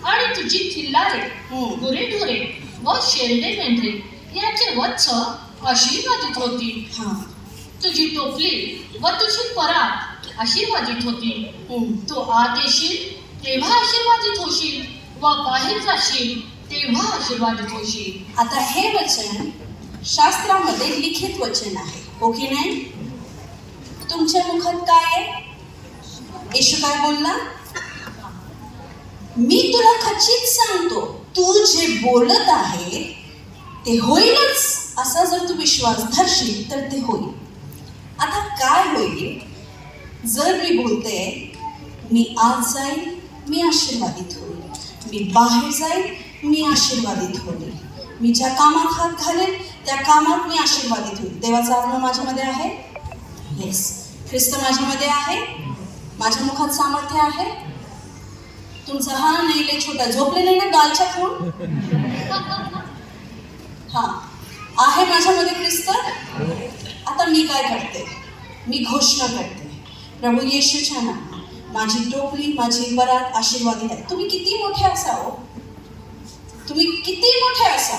B: आणि तुझी खिल्लारे, गुरेढोरे व शेरडे मेंढरे यांचे वत्स आशीर्वादित होतील. तुझी टोपली व तुझी परात आशीर्वादित होतील. तू आत येशील तेव्हा आशीर्वादित होशील व बाहेर जाशील तेव्हा आशीर्वादित होशील.
A: आता हे वचन शास्त्रामध्ये लिखित वचन आहे, हो की नाही? तुमच्या मुखात काय आहे? येशू काय बोलला? मी तुला खचित सांगतो, तू जे बोलत आहे ते होईलच. असा जर तू विश्वास धरशील तर ते होईल. आता काय होईल? जर मी बोलते मी आज जाईल, मी आशीर्वादित होईल. मी बाहेर जाईल, मी आशीर्वादित होईल. मी ज्या कामात हात घालेल त्या कामात मी आशीर्वादित होईल. देवाचा आत्मा माझ्यामध्ये आहे. येस, ख्रिस्त माझ्यामध्ये आहे. माझ्या मुखात सामर्थ्य आहे. तुमचा हा नाही लय छोटा, झोपले नाही ना गालच्या खाऊन? हा आहे माझ्यामध्ये ख्रिस्त. आता मी काय करते? मी घोषणा करते, प्रभू येशूच्या नावात माझी टोपली, माझी वरात आशीर्वादित आहे. तुम्ही किती मोठे असा हो, तुम्ही किती मोठे असा,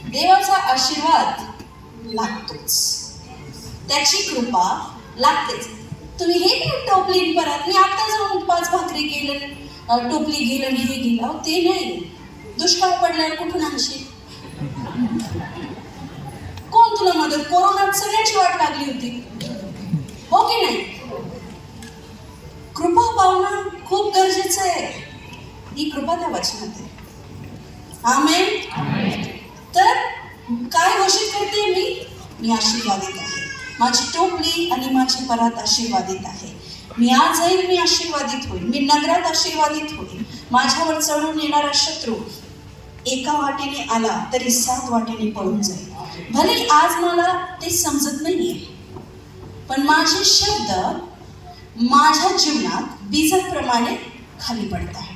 A: देवाचा आशीर्वाद लागतोच, त्याची कृपा लागतेच. तुम्ही हे काय टोपली परत, मी आता जाऊन 5 भाकरी गेलं, टोपली गेलं, हे गेलं, ते नाही. दुष्काळ पडल्यावर कुठून आणशील? कोण तुला मदत? कोरोनात सगळ्यांची वाट लागली होती, हो की नाही? कृपा पावणं खूप गरजेचं आहे. ही कृपा त्या वचनात आहे. आमेन. तर काय घोषित करते मी आशीर्वादित आहे. माझी टोपली आणि माझी परात आशीर्वादित आहे. मी आज जाईल, मी आशीर्वादित होईल. मी नगरात आशीर्वादित होईल. माझ्यावर चढून येणारा शत्रू एका वाटेने आला तरी 7 वाटेने पळून जाईल. भले आज मला ते समजत नाहीये, पण माझे शब्द माझ्या जीवनात बीजाप्रमाणे खाली पडत आहे.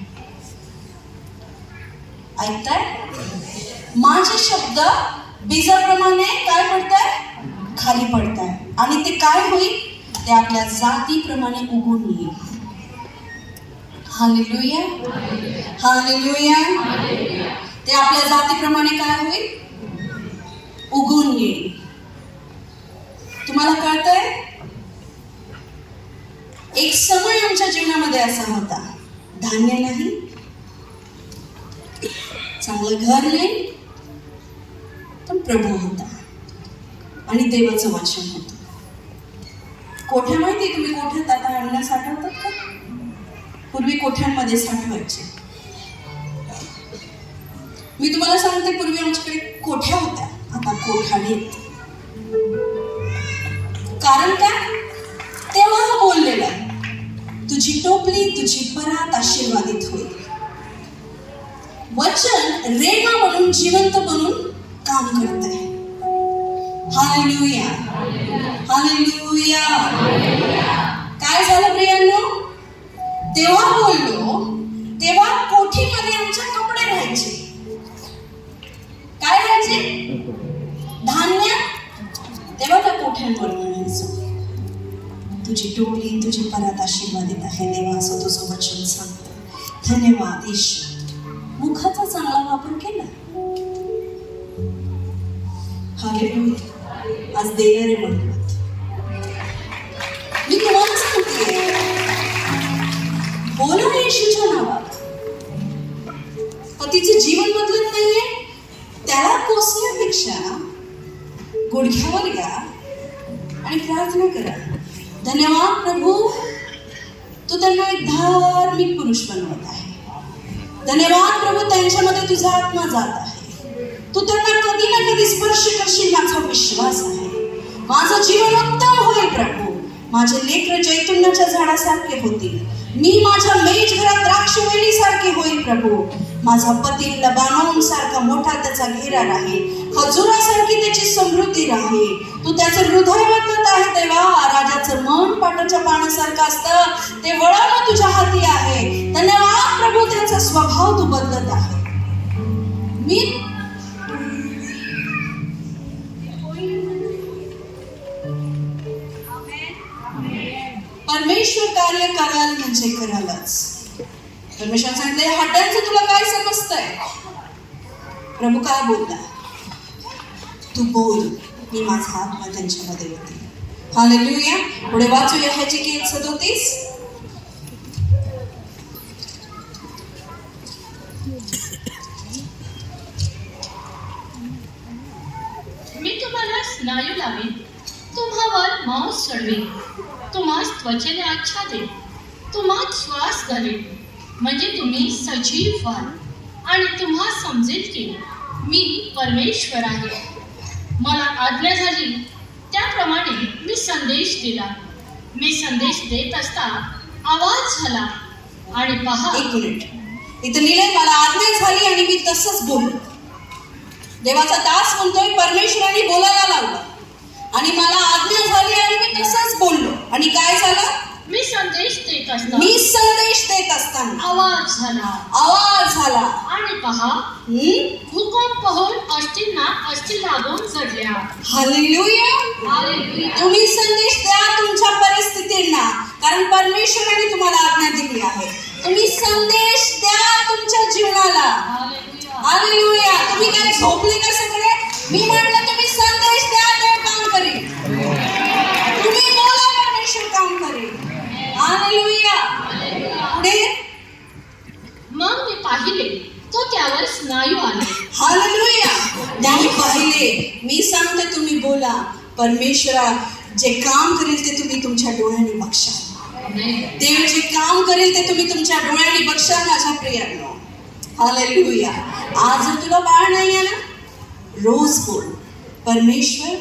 A: ऐकताय? माझे शब्द बीजाप्रमाणे काय पडताय? खाली पडताय. आणि ते काय होईल? ते आपल्या जातीप्रमाणे उगवून येईल. Hallelujah, hallelujah. ते आपल्या जातीप्रमाणे काय होईल? उगवून येईल. तुम्हाला कळतंय? एक समय आमच्या जीवनामध्ये असा होता, धान्य नाही, चांगलं घर नाही, पण प्रभू होता आणि देवाचं वचन होतं. कोठ्या माहिती? तुम्ही कोठ्यात आता अन्न साठवतात का? पूर्वी कोठ्यांमध्ये साठवायचे. मी तुम्हाला सांगते, पूर्वी आमच्याकडे कोठ्या होत्या, आता कोठाडी. कारण काय? तेव्हा बोललेलं, तुझी टोपली, तुझी परात आशीर्वादित होईल. वचन रेमा म्हणून, जिवंत बनून काम करत आहे. Hallelujah, hallelujah. काय झालं प्रियांनो? तेव्हा बोललो, तेव्हा कोठीमध्ये आमच्या कपडे राहायचे. काय राहायचे? तुझी टोळी तुझी परत आशीर्वादित आहे देवा, असं तुझं वचन सांगतं. धन्यवाद ईश्वर, मुखाचा चांगला वापर केला. हालेलुया. आज देणारे म्हणतात, मी तुम्हाला सांगते, बोला येशूच्या नावात. पतीचं जीवन बदलत नाहीये, त्याला कोसण्यापेक्षा गुडघ्यावर घ्या आणि प्रार्थना करा. धन्यवाद प्रभू, तू त्यांना एक धार्मिक पुरुष बनवत आहे. धन्यवाद प्रभू, त्यांच्यामध्ये तुझा आत्मा जात आहे. तू त्यांना कधी ना कधी स्पर्श करशील, माझा विश्वास आहे. माझं जीवन उत्तम होईल प्रभू. माझे लेकर जैतुनाच्या झाडासारखे होतील. मी माझ्या मेज घरात द्राक्षवेली सारखे होईल प्रभू. माझा पती लबानोन सारखा मोठा त्याचा घेरा राहील, खजुरासारखी त्याची समृद्धी राहील. तू त्याचं हृदय बदलत आहे देवा. राजाचं मन पाटाच्या पाण्यासारखं असतं, ते वळवणं तुझ्या हाती आहे. धन्यवाद प्रभू, त्याचा स्वभाव तू बदलत आहे. मी परमेश्वर कार्य कराल म्हणजे करालच. परमेश्वर सांगितले, हट्टांचं तुला काय समजतंय? प्रभू काय बोलला? तू बोल, मी माझा आत्मा त्यांच्यामध्ये होती. हालेलुया. पुढे वाचूया हेजेकिएल 37.
B: मी तुम्हाला स्नायू लावीन, तुम्हावर मांस चढवेन, तुम्हास त्वचेने आच्छादेन, तुम्हात श्वास घालेन, म्हणजे तुम्ही सजीव व्हाल आणि तुम्हा समजेल की मी परमेश्वर आहे. मला आज्ञा झाली त्याप्रमाणे मी संदेश दिला. मी संदेश देत असता आवाज झाला आणि पहा.
A: एक मिनिट, इथं लिहिलंय मला आज्ञा झाली आणि मी तसंच बोललो. देवाचा दास म्हणतोय परमेश्वराने बोलायला लावलं आणि मला आज्ञा झाली आणि मी तसंच बोललो. आणि काय झालं?
B: मी संदेश देत असताना आवाज झाला आणि पहा, भूकंप होऊन अस्थी लागून जडल्या.
A: हालेलुया. तुम्ही संदेश द्या तुमच्या परिस्थितींना, कारण परमेश्वराने तुम्हाला आज्ञा दिली आहे. तुम्ही संदेश द्या तुमच्या जीवनाला. हालेलुया. तुम्ही काय झोपले का सगळे? मी म्हटलं तुम्ही संदेश द्या, देव काम करेल. तुम्ही बोला, परमेश्वर काम करेल. हालेलुया. पुढे
B: मग मी पाहिले तो त्यावर स्नायू आले.
A: हालेलुया. त्याने पाहिले. मी सांगते तुम्ही बोला. परमेश्वरा जे काम करेल ते तुम्ही तुमच्या डोळ्यांनी बघशाल. देव जे काम करेल ते तुम्ही तुमच्या डोळ्यांनी बघशाल माझ्या प्रियांनो. हालेलुया. आज जर तुला बाळ नाही आहे ना, रोज बोल, परमेश्वर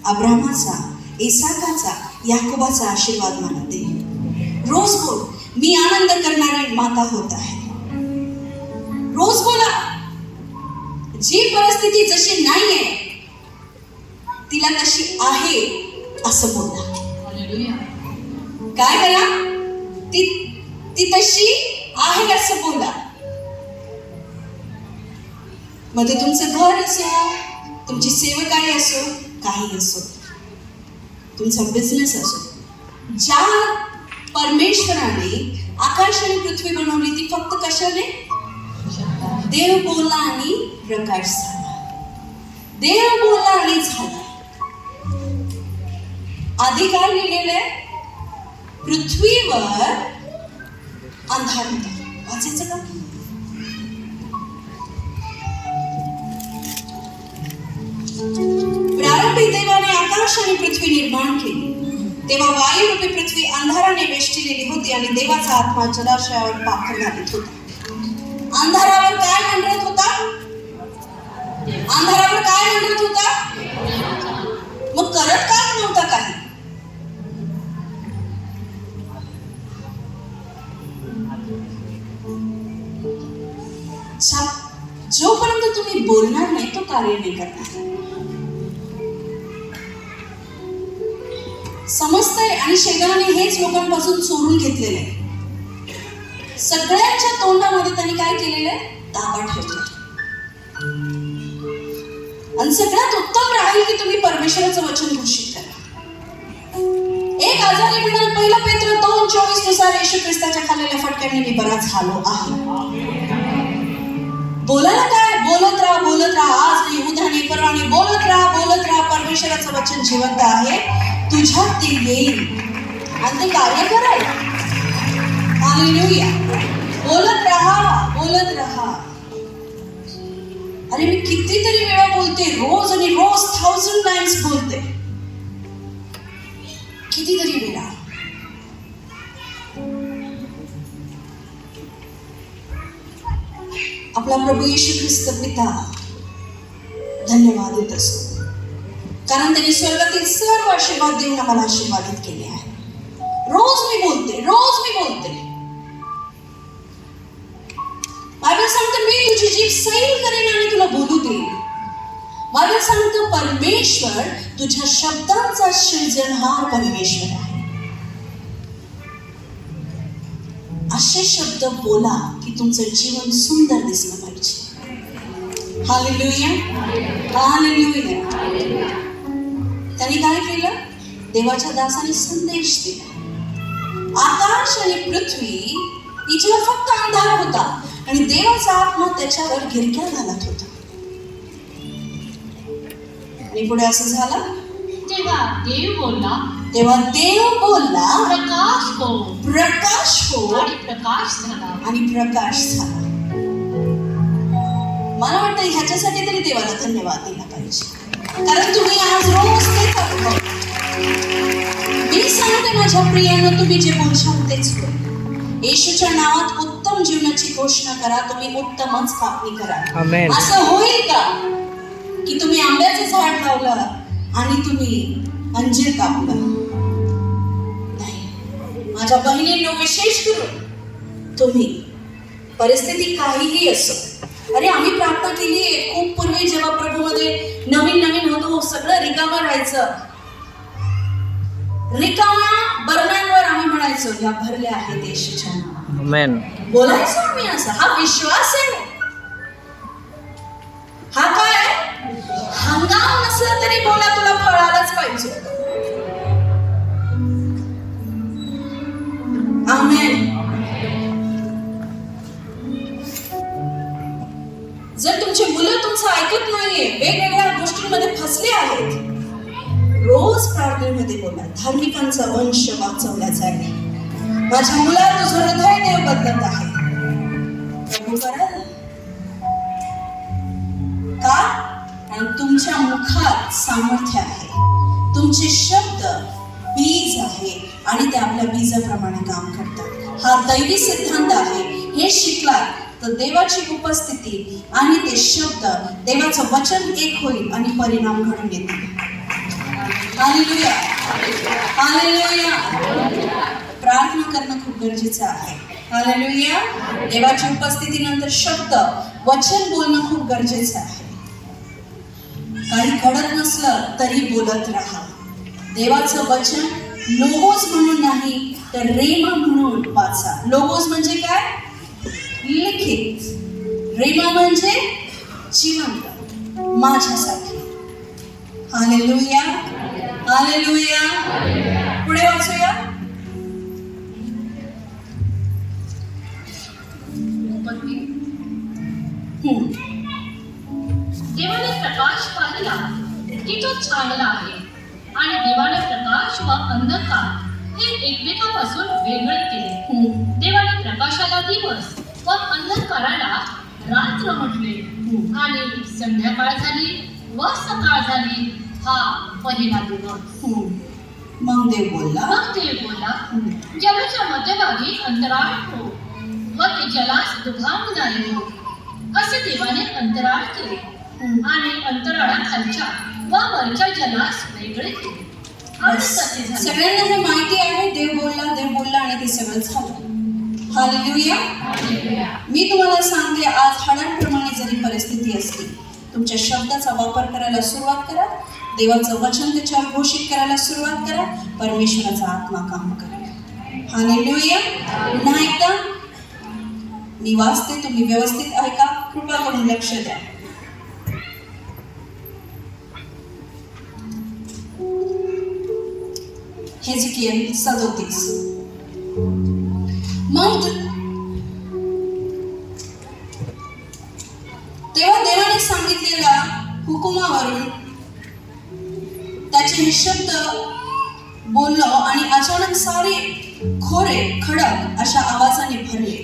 A: अब्राहमाचा, इसाकाचा, याकोबाचा आशीर्वाद मला दे. रोज बोल, मी आनंद करणारी माता होत आहे. रोज बोला. जी परिस्थिती जशी नाहीये तिला तशी आहे असं बोला. काय करा? ती तशी आहे असं बोला. मध्ये तुमचं घर असो, तुमची सेवकाई असो, काही असो, तुमचा बिझनेस असो, ज्या परमेश्वराने आकाश आणि पृथ्वी बनवली ती फक्त कशाने? देव बोलला आणि प्रकाश झाला. देव बोलला आणि झाला. आधी काय लिहिलेलं आहे? पृथ्वीवर अंधार होता. वाचायचं का? प्रारंभी देवाने आकाश आणि पृथ्वी निर्माण केली. तेव्हा वायुरूपी पृथ्वी अंधाराने वेष्टिलेली होती आणि देवाचा आत्मा जलाशयावर पाखर घालत होता. अंधारावर काय मंडळत होता? अंधारावर काय मंडळत होता? मग करत का नव्हता काही? जोपर्यंत तुम्ही बोलणार नाही तो कार्य नाही करणार. समजतंय? आणि शैतानाने हेच लोकांपासून चोरून घेतलेलं आहे. सगळ्यांच्या तोंडामध्ये त्यांनी काय केलेलं आहे? ताबा ठेवला. आणि सगळ्यात उत्तम राहील की तुम्ही परमेश्वराचं वचन घोषित करा. एक आजारी म्हणाल 1 पेत्र 2:24 नुसार येशू ख्रिस्ताच्या खाल्लेल्या फटक्याने मी बरा झालो आहे. बोलायला काय? बोलत राहा. आज नाही, उद्या नाही, परवा नाही. बोलत राहा. परमेश्वराचं वचन जिवंत आहे, तुझ्यात ते येईल आणि ते कार्य करेल. हालेलुया. बोलत राहा. अरे मी कितीतरी वेळा बोलते, रोज 1000 टाइम्स बोलते, कितीतरी वेळा. आपला प्रभू येशू ख्रिस्त पिता धन्यवाद देत असतो, कारण त्यांनी स्वर्गातील सर्व आशीर्वाद देऊन आम्हाला आशीर्वादित केले आहे. रोज मी बोलते. बायबल सांगतं मी तुझी जीभ सैल करेन आणि तुला बोलू देईन. बायबल सांगतं परमेश्वर तुझ्या शब्दांचा सृजनहार परमेश्वर आहे. असे शब्द बोला की तुमचं जीवन सुंदर दिसलं पाहिजे. हालेलुया. त्यांनी काय केलं? देवाच्या दासाने संदेश दिला. आकाश आणि पृथ्वी हिच्यावर फक्त अंधार होता आणि देवाचा आत्मा त्याच्यावर गिरक्या घालत होता. आणि पुढे असं झालं,
B: तेव्हा देव बोलला,
A: प्रकाश हो
B: आणि प्रकाश झाला.
A: मला वाटतं ह्याच्यासाठी तरी देवाला धन्यवाद दिला पाहिजे, कारण तुम्ही आज रोज ते करता. मी सांगते माझ्या प्रियांनो, तुम्ही जे बोलशाल तेच होईल. येशूच्या नावात उत्तम जीवनाची घोषणा करा. तुम्ही उत्तमच कापणी करा. असं होईल का की तुम्ही आंब्याचं झाड लावलं आणि तुम्ही अंजीर कापलं? नाही. माझ्या बहिणींनो, विशेष करून तुम्ही परिस्थिती काहीही असो. अरे आम्ही प्रार्थना केली आहे खूप पूर्वी, जेव्हा प्रभूमध्ये नवीन होतो, सगळं रिकामं राहायचं. रिकाम्या बरण्यांवर आम्ही म्हणायचो ह्या भरल्या आहेत येशूच्या नावाने. बोलायचो आम्ही असं. हा विश्वास आहे. हा काय हंगाम नसला तरी बोला, तुला फळ आलंच पाहिजे. आमेन. जर तुमची मुलं तुमचं ऐकत नाहीये, वेगवेगळ्या गोष्टींमध्ये फसले आहेत, रोज प्रार्थनेमध्ये बोला, धार्मिकांचा वंश वाचवला जाईल. माझ्या मुला तुझं हृदय देव बदलत आहे. प्रभू कराल का? कारण तुमच्या मुखात सामर्थ्य आहे. तुमचे शब्द बीज आहे आणि ते आपल्या बीजाप्रमाणे काम करतात. हा दैवी सिद्धांत आहे. हे शिकलात तर देवाची उपस्थिती आणि ते शब्द, देवाचं वचन एक होईल आणि परिणाम घडून येतील. हालेलुया. प्रार्थना करणं खूप गरजेचं आहे. हालेलुया. देवाची उपस्थितीनंतर शब्द, वचन बोलणं खूप गरजेचं आहे. काही घडत नसलं तरी बोलत राहा. देवाचं वचन लोगोस म्हणून नाही तर रेमा म्हणून वाचा. लोगोस म्हणजे काय? लिखित. रेमा म्हणजे जिवंत, माझ्यासाठी. हालेलुया. पुढे वाचूया.
B: देवाने प्रकाश पाहिला की तो चांगला आहे आणि देवाने प्रकाश व अंधकार हे एकमेकांपासून वेगळे केले. देवाने प्रकाशाला दिवस व अंधकाराला रात्र म्हटले आणि संध्याकाळ झाली व सकाळ झाली हा पहिला दिवस.
A: मग देव बोलला,
B: जलाच्या मध्यभागी अंतराळ हो व ते जलास दुभावणारे हो. असे देवाने अंतराळ केले आणि अंतराळाखालच्या व वरच्या जलास वेगळे केले.
A: सगळ्यांना हे माहिती आहे, देव बोलला आणि ते सगळं झालं. हालेलुया. मी तुम्हाला सांगते, आज हाडांप्रमाणे जरी परिस्थिती असली, तुमच्या शब्दाचा वापर करायला सुरुवात करा. देवाचं वचन त्याच्यावर घोषित करायला सुरुवात करा. परमेश्वराचा आत्मा काम करेल. हालेलुया. पुन्हा एकदा मी वाचते, तुम्ही व्यवस्थित ऐका. कृपा करून लक्ष द्या. हेजिकिएल 37. मग तेव्हा देवाने सांगितलेल्या हुकुमावरून त्याचे निशब्द बोललो आणि अचानक सारे खोरे खडक अशा आवाजाने भरले.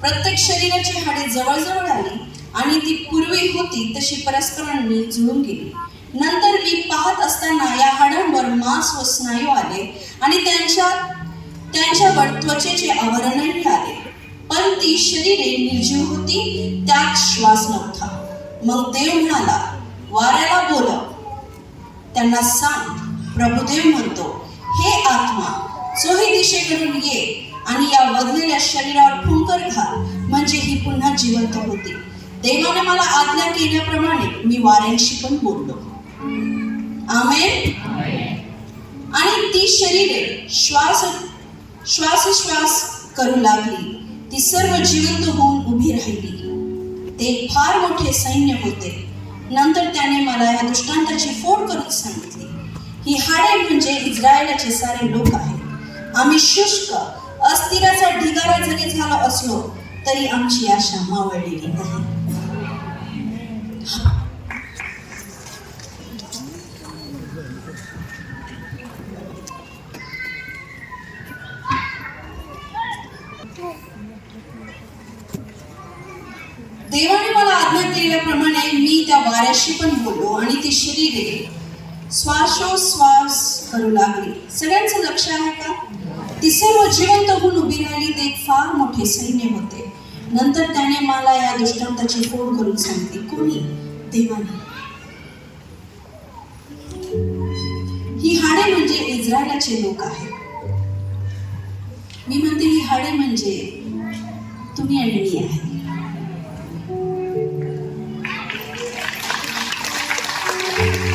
A: प्रत्येक शरीराची हाडे जवळजवळ आली आणि ती पूर्वी होती तशी परस्परांनी जुळून गेली. नंतर मी पाहत असताना या हाडांवर मांस व स्नायू आले आणि त्यांच्यावर त्वचेचे आवरणही आले, पण ती शरीरे निर्जीव होती, त्यात श्वास नव्हता. मग देव म्हणाला, वाऱ्याला बोलव, त्यांना सांग, प्रभुदेव म्हणतो, हे आत्मा चोही दिशेकडून ये आणि या वधलेल्या शरीरावर फुंकर घाल, म्हणजे ही पुन्हा जिवंत होते. देवाने मला आज्ञा केल्याप्रमाणे मी वाऱ्यांशी पण बोललो. आमेन. आणि ती शरीरे श्वास करू लागली. ती सर्व जिवंत होऊन उभी राहिली. ते फार मोठे सैन्य होते. नंतर त्याने मला या दृष्टांताची फोड करून सांगितली, ही हाडे म्हणजे इस्रायलाचे सारे लोक आहेत. आम्ही शुष्क अस्थिराचा ढिगारा जरी झालो असलो तरी आमची आशा मावळलेली नाही. देवाने मला आज्ञा केल्याप्रमाणे मी त्या वाऱ्याशी पण बोललो आणि ती शरीरे श्वासोश्वास करू लागली. सगळ्यांचं लक्ष आहे का? ती सर्व जिवंत होऊन उभी राहिली. ते एक फार मोठे सैन्य होते. नंतर त्याने मला या दृष्टांताची फोड करून सांगितली. कोणी? देवाने. ही हाडे म्हणजे इस्रायलाचे लोक आहेत. मी म्हणते ही हाडे म्हणजे तुम्ही आणि मी आहे.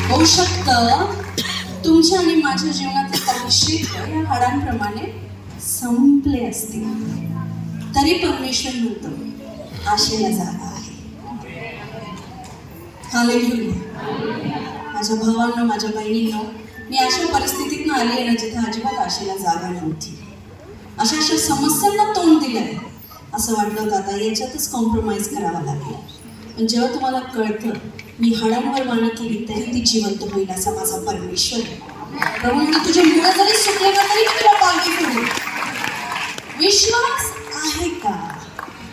A: होऊ शकतं तुमच्या आणि माझ्या जीवनातील काही क्षेत्र या हाडांप्रमाणे संपले असतील, तरी परमेश्वर म्हणतो आशेला जागा आहे. हालेलुया. माझ्या भावांनो, माझ्या बहिणींनो, मी अशा परिस्थितीतनं आली आहे ना जिथे अजिबात आशेला जागा नव्हती. अशा समस्यांना तोंड दिलंय. असं वाटलं होतं आता याच्यातच कॉम्प्रोमाइज करावा लागेल. पण जेव्हा तुम्हाला कळतं मी हाडांवर वाणी केली तरी ती जिवंत होईल असा माझा परमेश्वर आहे. प्रभू म्हणजे तुझे मुलं जरी सुटले ना तरी मी तुला पालखी फिरू. विश्वास आहे का?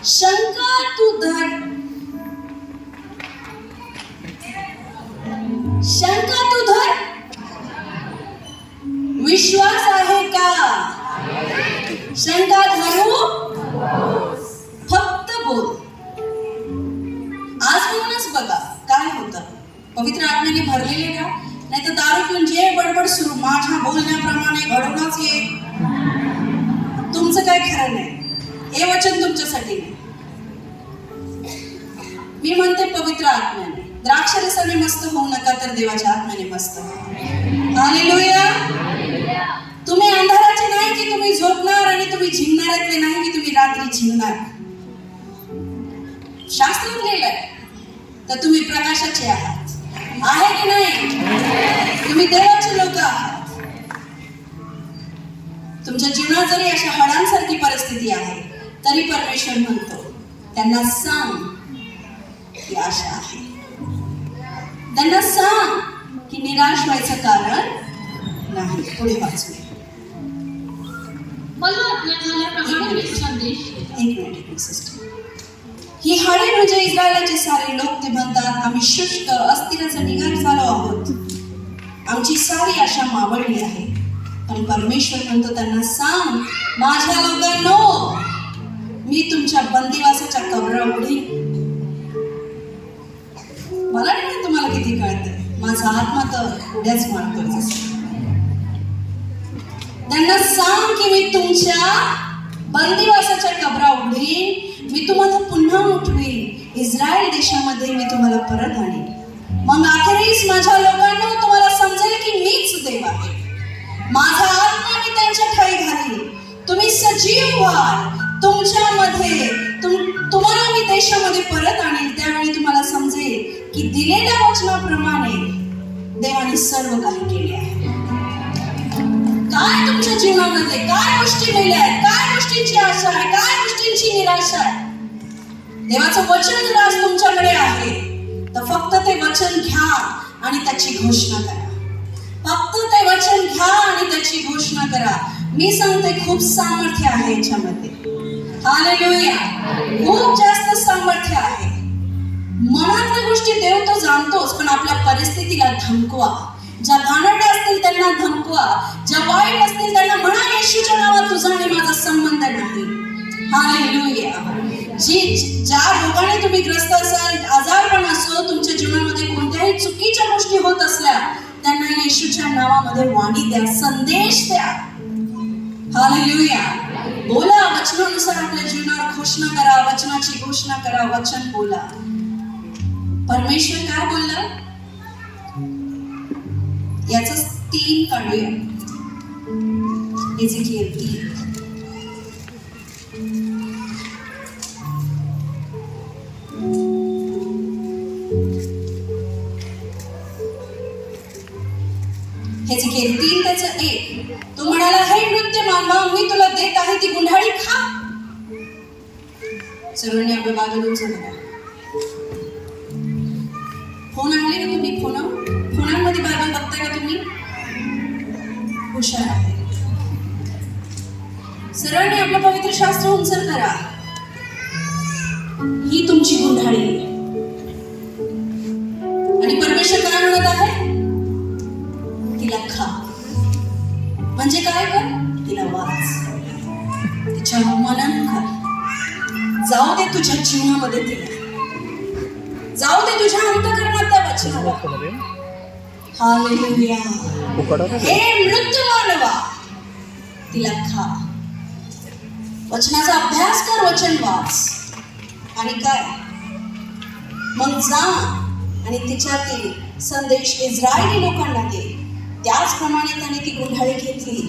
A: शंका तू धर, शंका तू धर. विश्वास आहे का? शंका धरू, फक्त बोल. आज म्हणूनच बघा काय होतं. पवित्र आत्म्याने भरलेले का? नाही तर दारू पिऊन जे बडबड सुरू, माझ्या बोलण्याप्रमाणे घडूनच ये. तुमचं काय खरं नाही. हे वचन तुमच्यासाठी नाही. मी म्हणते पवित्र आत्म्याने, द्राक्षरसाने मस्त होऊ नका तर देवाच्या आत्म्याने मस्त व्हा. हालेलुया. तुम्ही अंधाराचे नाही की तुम्ही झोपणार, आणि तुम्ही झिंगणाऱ्यातले नाही की तुम्ही रात्री झिंगणार. शास्त्रात लिहिलंय तर तुम्ही प्रकाशाचे आहात. आहे की नाही? तुम्ही देवाचे लोक आहात. तुमच्या जीवनात जरी अशा हाडांसारखी परिस्थिती आहे तरी परमेश्वर म्हणतो त्यांना सांग की आशा आहे. त्यांना सांग की निराश व्हायचं कारण नाही. पुढे वाचूया.
B: मला आज्ञा झाल्याप्रमाणे मी संदेश
A: एक मिनिट सिस्टर. ही हाडे म्हणजे इस्रायलाचे सारे लोक. ते म्हणतात आम्ही शुष्क अस्थिराचा निघार झालो आहोत, आमची सारी आशा मावळली आहे. पण परमेश्वर म्हणतो त्यांना सांग, माझ्या लोकांनो, मी तुमच्या बंदिवासाच्या कबरा उघडीन. मला नाही तुम्हाला किती कळतंय, माझा आत्मा तर उड्याच मारतो. त्यांना सांग की मी तुमच्या बंदिवासाच्या कबरा उघडीन, मी तुम्हाला पुन्हा उठवीन, इस्रायल देशामध्ये मी तुम्हाला परत आणीन. मग अखेरीस माझ्या लोकांना तुम्हाला समजेल की मीच देव आहे. माझा आत्मा मी त्यांच्या ठाई घालीन, तुम्ही सजीव व्हाल, तुमच्यामध्ये तुम्हाला मी देशामध्ये परत आणीन. त्यावेळी तुम्हाला समजेल की दिलेल्या वचनाप्रमाणे देवाने सर्व काही केले आहे. काय तुमच्या जीवनामध्ये काय गोष्टी मिळल्या आहेत, काय गोष्टींची आशा आहे, काय गोष्टींची निराशा आहे. देवाचं वचन जर आज तुमच्याकडे आहे तर फक्त ते वचन घ्या आणि त्याची घोषणा करा. फक्त ते वचन घ्या आणि त्याची घोषणा करा. मी सांगते खूप सामर्थ्य आहे याच्यामध्ये. हालेलुया. खूप जास्त सामर्थ्य आहे. मनातल्या गोष्टी देव तो जाणतोच, पण आपल्या परिस्थितीला धमकवा. ज्या घाणेरड्या असतील त्यांना धमकवा, ज्या वाईट असतील त्यांना म्हणा येशूच्या नावात तुझा आणि माझा संबंध नाही. हालेलुया. ज्या रोगाने तुम्ही ग्रस्त असाल, आजारपण असो, तुमच्या जीवनामध्ये कोणत्याही चुकीच्या गोष्टी होत असल्या, त्यांना येशूच्या नावामध्ये वाणी द्या, संदेश द्या. हालेलुया. बोला, वचनानुसार आपल्या जीवनावर घोषणा करा, वचनाची घोषणा करा, वचन बोला. परमेश्वर काय बोलला याच 3 काढूया. एझेकिएल 3. एझेकिएल 3 त्याचं 1. तो म्हणाला, हे नृत्य मानवा, मी तुला देत आहे ती गुंढाळी खा. सर्वांनी आपल्या बाजूला बघा. फोन आणले का तुम्ही? फोनांमध्ये बायबल बघताय का तुम्ही? हुशार आहे. सर्वांनी आपलं पवित्र शास्त्र उंचर करा. ही तुमची गुंढाळी आहे. आणि परमेश्वर काय म्हणत आहे? तिला खा. म्हणजे काय कर? तिला वाच, तिच्या मनन कर. जाऊ दे तुझ्या जीवनामध्ये, तिला जाऊ दे तुझ्या अंतःकरणात त्या वचनाला. हालेलुया. हे नृत्य मानवा, तिला खा. वचनाचा अभ्यास कर, वचन वाच. आणि काय मग जा आणि तिच्यातील संदेश इस्रायली लोकांना दे. त्याचप्रमाणे त्याने ती गुंढाळी घेतली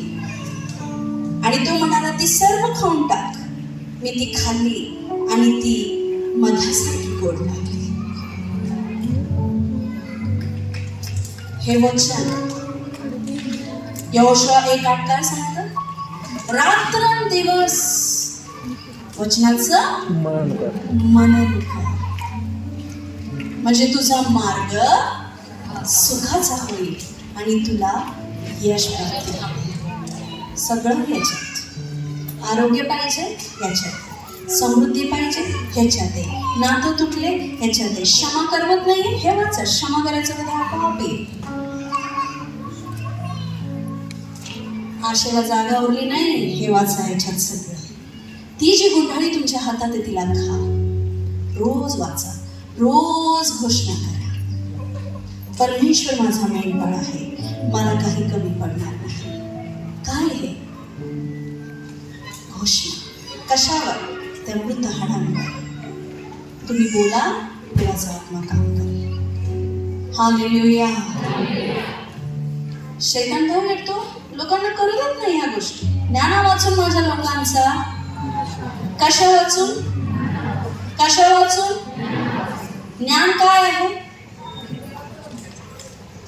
A: आणि तो म्हणाला, ती सर्व खाऊन टाक. मी ती खाल्ली आणि ती मधासारखी गोड लागली. हे वचन यहोशुआ 1:8 काय सांगतं? रात्रंदिवस वचनाचं मनन कर, म्हणजे तुझा मार्ग सुखाचा होईल आणि तुला यश प्राप्ती होईल. सगळं ह्याच्यात. आरोग्य पाहिजे ह्याच्यात, समृद्धी पाहिजे ह्याच्यात आहे, नातं तुटले ह्याच्यात आहे, क्षमा करवत नाही हे वाचा. क्षमा करायचं कधी आपोआप येईल. आशेला जागा उरली नाही हे वाचा ह्याच्यात सगळं. ती जी गुंढाळी तुमच्या हातात आहे तिला खा. रोज वाचा, रोज घोषणा करा, परमेश्वर माझा मेंढपाळ आहे, मला काही कमी पडणार नाही. काय हे घोषणा? कशावर? त्या मृत हाडांवर. तुम्ही बोला, देवाचा आत्मा काम करेल. हालेलुया. शैतान भाऊ भेटतो, लोकांना करू देत नाही ह्या गोष्टी. ज्ञाना वाचून माझ्या लोकांचा, कशा वाचून? कशा वाचून? ज्ञान काय आहे?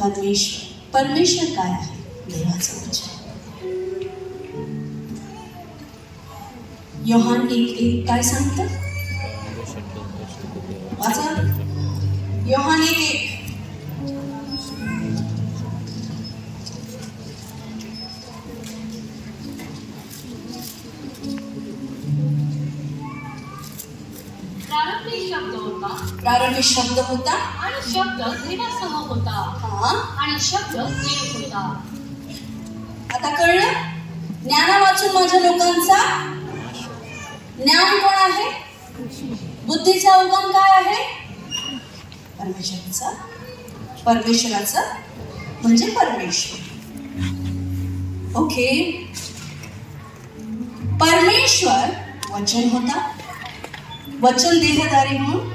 A: परमेश्वर. परमेश्वर काय आहे? देवाचं वचन. योहान 1:1 काय सांगतं? वाचा. योहान 1:1. प्रारंभी शब्द होता
B: आणि शब्द देवासह होता आणि शब्द देव होता.
A: आता कळलं? ज्ञाना वाचून माझ्या लोकांचा. ज्ञान कोण आहे? बुद्धीचा उगम काय आहे? परमेश्वराचा. परमेश्वराचा म्हणजे परमेश्वर. ओके. परमेश्वर वचन होता, वचन देहधारी म्हणून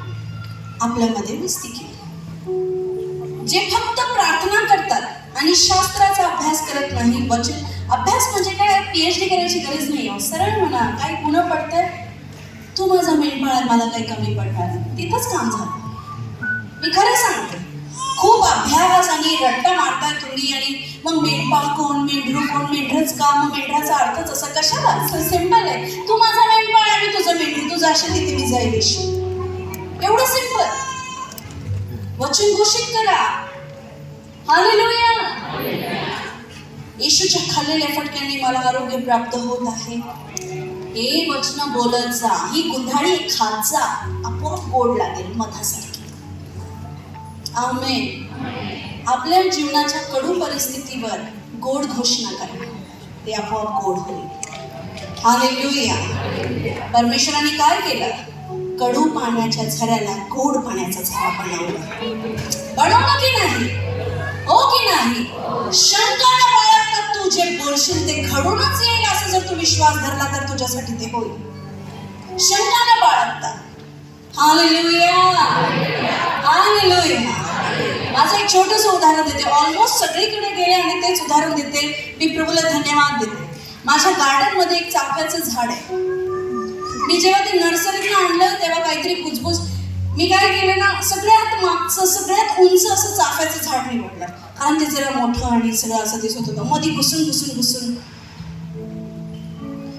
A: आपल्यामध्ये वस्ती केली. जे फक्त प्रार्थना करतात आणि शास्त्राचा अभ्यास करत नाही. वचन अभ्यास म्हणजे काय? PhD करायची गरज नाही. सरळ म्हणा, काही गुण पडतंय, तू माझा मेंढपाळ, मला काही कमी पडणार नाही. तिथंच काम झालं. मी खरं सांगते, खूप अभ्यास आणि रट्टा मारताय तुम्ही आणि मग मेंढपाळ कोण, मेंढरू कोण, मेंढरच का, मग मेंढराचा अर्थच असा कशाला? सिंपल आहे, तू माझा मेंढपाळ आणि तुझं मेंढरू, तू जाशील तिथे मी जाईल येशू. एवढं सिंपल. वचन घोषित करा. हालेलुया. येशूच्या खाल्लेल्या फटक्यांनी मला आरोग्य प्राप्त होत आहे. हे वचन बोलत जा, ही गुंधाळी खात जा, आपोआप गोड लागेल मधासारखी. आमेन. आपल्या जीवनाच्या कडू परिस्थितीवर गोड घोषणा करा, ते आपोआप गोड होईल. हालेलुया. परमेश्वराने काय केलं? कडू पाण्याच्या झऱ्याला गोड पाण्याचा झरा बनवलं की नाही? हो की नाही? शंका न बाळगता तू जे बोलशील ते घडूनच येईल, असं जर तू विश्वास धरला तर तुझ्यासाठी ते होईल. शंका न बाळगता. हालेलुया. हालेलुया. माझं एक छोटंसं उदाहरण देते. ऑलमोस्ट सगळीकडे गेले आणि तेच उदाहरण देते. मी प्रभूला धन्यवाद देते. माझ्या गार्डनमध्ये एक चाफ्याचं झाड आहे. मी जेव्हा ते नर्सरीतनं आणलं तेव्हा काहीतरी कुजबूज, मी काय केलं ना, सगळ्यात मागचं सगळ्यात उंच असं चाफ्याचं झाड निवडलं, कारण ते जरा मोठं आणि सगळं असं दिसत होतं. मध्ये घुसून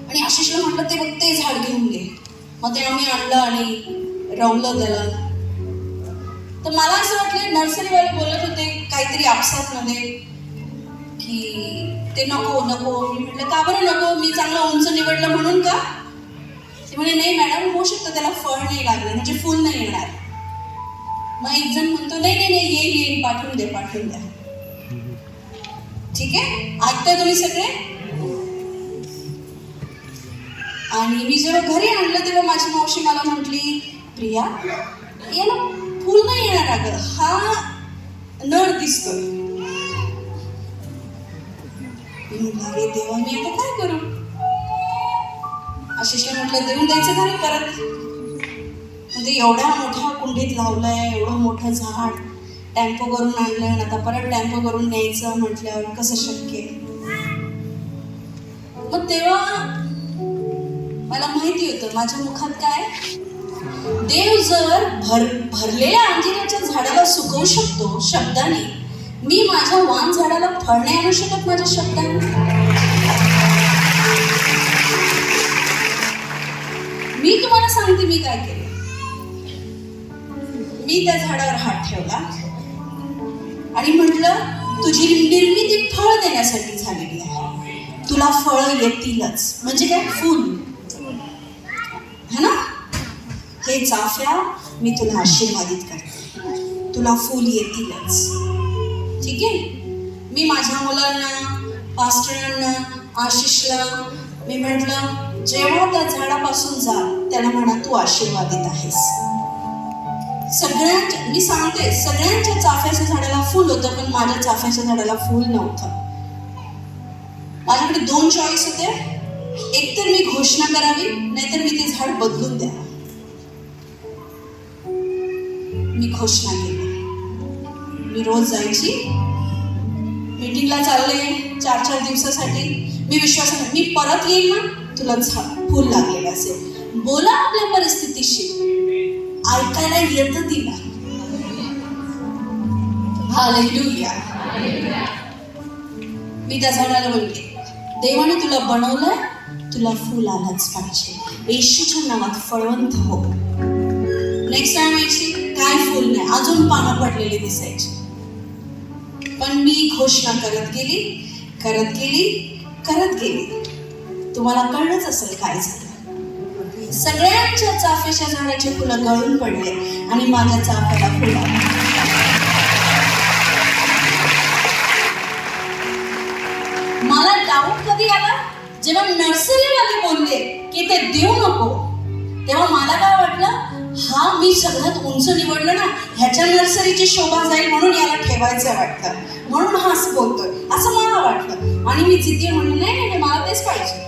A: आणि आशिषला म्हटलं ते बघ ते झाड घेऊन घे. मग ते आम्ही आणलं आणि रवलं त्याला. तर मला असं वाटलं, नर्सरीवाले बोलत होते काहीतरी आपसातमध्ये की ते नको. मी म्हटलं का बरं नको? मी चांगलं उंच निवडलं म्हणून का? ते म्हणे नाही मॅडम, होऊ शकतं त्याला फळ नाही लागलं, म्हणजे फुल नाही येणार. मग एक जण म्हणतो नाही येईल, पाठवून द्या. ठीक आहे, ऐकताय तुम्ही सगळे? आणि मी जेव्हा घरी आणलं तेव्हा माझी मावशी मला म्हटली, प्रिया याला फुल नाही येणार अगं, हा नर दिसतोय. अरे देवा, मी आता काय करू? आशिषला म्हटलं देऊन द्यायचं का रे परत? म्हणजे एवढ्या मोठ्या कुंडीत लावलंय, एवढं मोठं झाड, टेम्पो करून आणलंय आणि आता परत टेम्पो करून न्यायचं म्हटल्यावर कसं शक्य? मग तेव्हा मला माहिती होतं माझ्या मुखात काय, देव जर भरलेल्या अंजिराच्या झाडाला सुकवू शकतो शब्दाने, मी माझ्या वाण झाडाला फळ नाही आणू शकत माझ्या शब्दाने? मी तुम्हाला सांगते मी काय केलं. मी त्या झाडावर हात ठेवला आणि म्हटलं, तुझी निर्मिती फळ देण्यासाठी झालेली आहे, तुला फळ येतीलच. म्हणजे काय? फुल है ना? हे चाफ्या, मी तुला आशीर्वादित करते, तुला फुल येतीलच. ठीक आहे? मी माझ्या मुलांना, पास्टरांना, आशिषला मी म्हटलं, जेव्हा त्या झाडापासून जा त्याला म्हणा तू आशीर्वादित आहेस. मी सांगते, सगळ्यांच्या चाफ्याच्या झाडाला फुल होतं, पण माझ्या चाफ्याच्या झाडाला फुल नव्हतं. माझ्याकडे 2 चॉईस होते, एक तर मी घोषणा करावी, नाहीतर मी ते झाड बदलून द्यावं. मी घोषणा केली. मी रोज जायची, मीटिंगला चालले 4-4 दिवसासाठी. मी विश्वासाने, मी परत येईल ना, तुला फुल लागलेलं असेल. बोला आपल्या परिस्थितीशी, ऐकायला येतं तिला. हालेलुया. मी त्या झाडाला बोलते, देवाने तुला बनवलंय, तुला फुल आलंच पाहिजे. येशूच्या नावात फळवंत हो. नेक्स्ट टाइम यायची, काय फुल नाही, अजून पानं पडलेली दिसायची. पण मी घोषणा करत गेली. तुम्हाला कळलंच असेल काय झालं. सगळ्यांच्या चाफ्याच्या झाडाचे फुलं गळून पडले आणि माझ्या चाफ्याला फुल आलं. मला डाऊट कधी आला, जेव्हा नर्सरीवाले बोलले की ते देऊ नको, तेव्हा मला काय वाटलं, हा मी सगळ्यात उंच निवडलं ना, ह्याच्या नर्सरीची शोभा जाईल म्हणून याला ठेवायचं वाटतं, म्हणून हा असं बोलतोय असं मला वाटलं. आणि मी जिद्दी म्हणून नाही, मला तेच पाहिजे.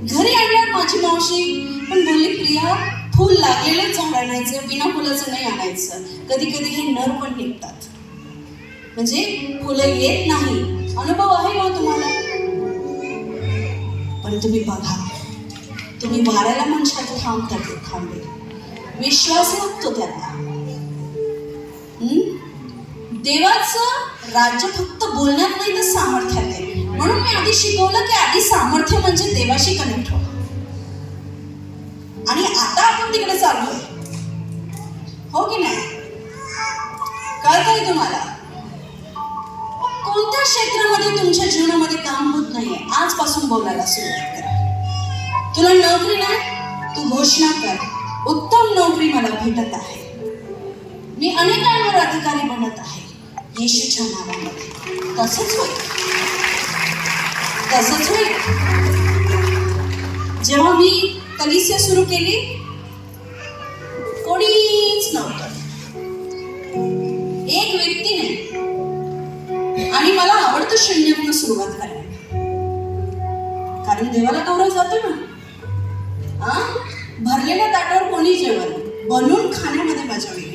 A: घरी आणल्यावर माझी मावशी पण बोलली, प्रिया फुल लागलेलंच झाड आणायचं, बिना फुलाचं नाही आणायचं. कधी कधी हे नर पण निघतात, म्हणजे फुलं येत नाही. अनुभव आहे हो तुम्हाला. पण तुम्ही बघा, तुम्ही वाऱ्याला म्हणशाल थांबे, विश्वास लागतो त्याला. देवाचं राज्य फक्त बोलण्यात नाही तर सामर्थ्यात आहे. म्हणून मी आधी शिकवलं की आधी सामर्थ्य म्हणजे देवाशी कनेक्ट होणं. आणि आता आपण तिकडे चाललोय, हो की नाही? कळतंय तुम्हाला? कोणत्या क्षेत्रामध्ये तुमच्या जीवनामध्ये काम होत नाहीये, आजपासून बोलायला सुरुवात करा. तुला नोकरी नाही, तू घोषणा कर, उत्तम नोकरी मला भेटत आहे, मी अनेकांवर अधिकारी बनत आहे येशूच्या नावामध्ये. तसंच होईल, तसंच होईल. जेव्हा मी कलिसिया सुरू केली कोणीच नव्हतं, एक व्यक्ती नाही. आणि मला आवडतं शून्यातून सुरुवात करायला, कारण देवाला गौरव जातो ना. भरलेल्या ताटावर कोणी जेवण बनवून खाण्यामध्ये मजा वेगळी.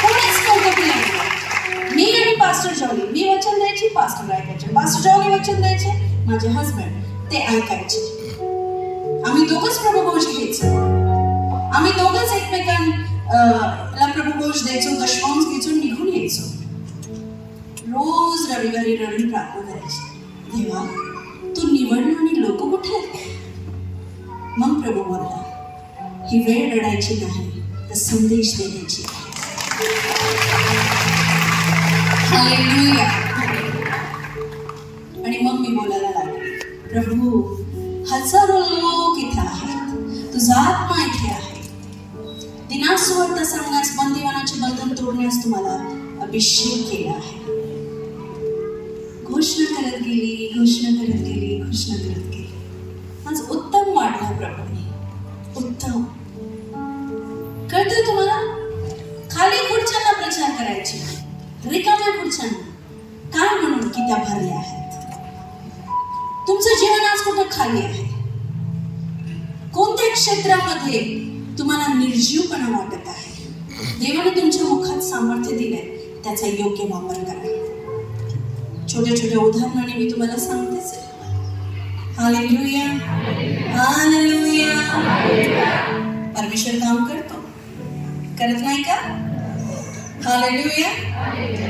A: कोणीच नव्हतं केलं. मी आणि पास्टर जॉली, मी वचन द्यायची, पास्टर ऐकायचे. पास्टर जॉली वचन द्यायचे, माझे हसबंड ते ऐकायचे. आम्ही दोघंच प्रभुघोष घ्यायचो, आम्ही दोघंच एकमेकांना प्रभुघोष द्यायचो, दशमांश घ्यायचो, निघून यायचो. रोज रविवारी रडून प्रार्थना करायची, देवा तू निवडणं आणि लोक कुठे आहेत? मग प्रभू बोलला, ही वेळ रडायची नाही तर संदेश देण्याची. हालेलुया. आणि मग मी बोलायला लागले, प्रभू हजारो लोक इथे आहेत, तुझा आत्मा इथे आहे. दिनासुवार्ता सांगण्यास, बंदिवानाचे बंधन तोडण्यास तुम्हाला अभिषेक केला आहे. घोषणा करत गेली, घोषणा करत गेली, घोषणा करत गेली. आज उत्तम वाढला प्रभूने, उत्तम. कळतंय तुम्हाला? खाली खुर्च्यांना प्रचार करायचे, रिकाम्या खुर्च्यांना काय म्हणून की त्या भरल्या आहेत. तुमचं जीवन आज कुठं खाली आहे? कोणत्या क्षेत्रामध्ये तुम्हाला निर्जीवपणा वाटत आहे? देवाने तुमच्या मुखात सामर्थ्य दिलंय, त्याचा योग्य वापर करा. छोट्या छोट्या उदाहरणाने मी तुम्हाला सांगतेच. Hallelujah, hallelujah. परमेश्वर काम करतो, करत नाही का? हालेलुया.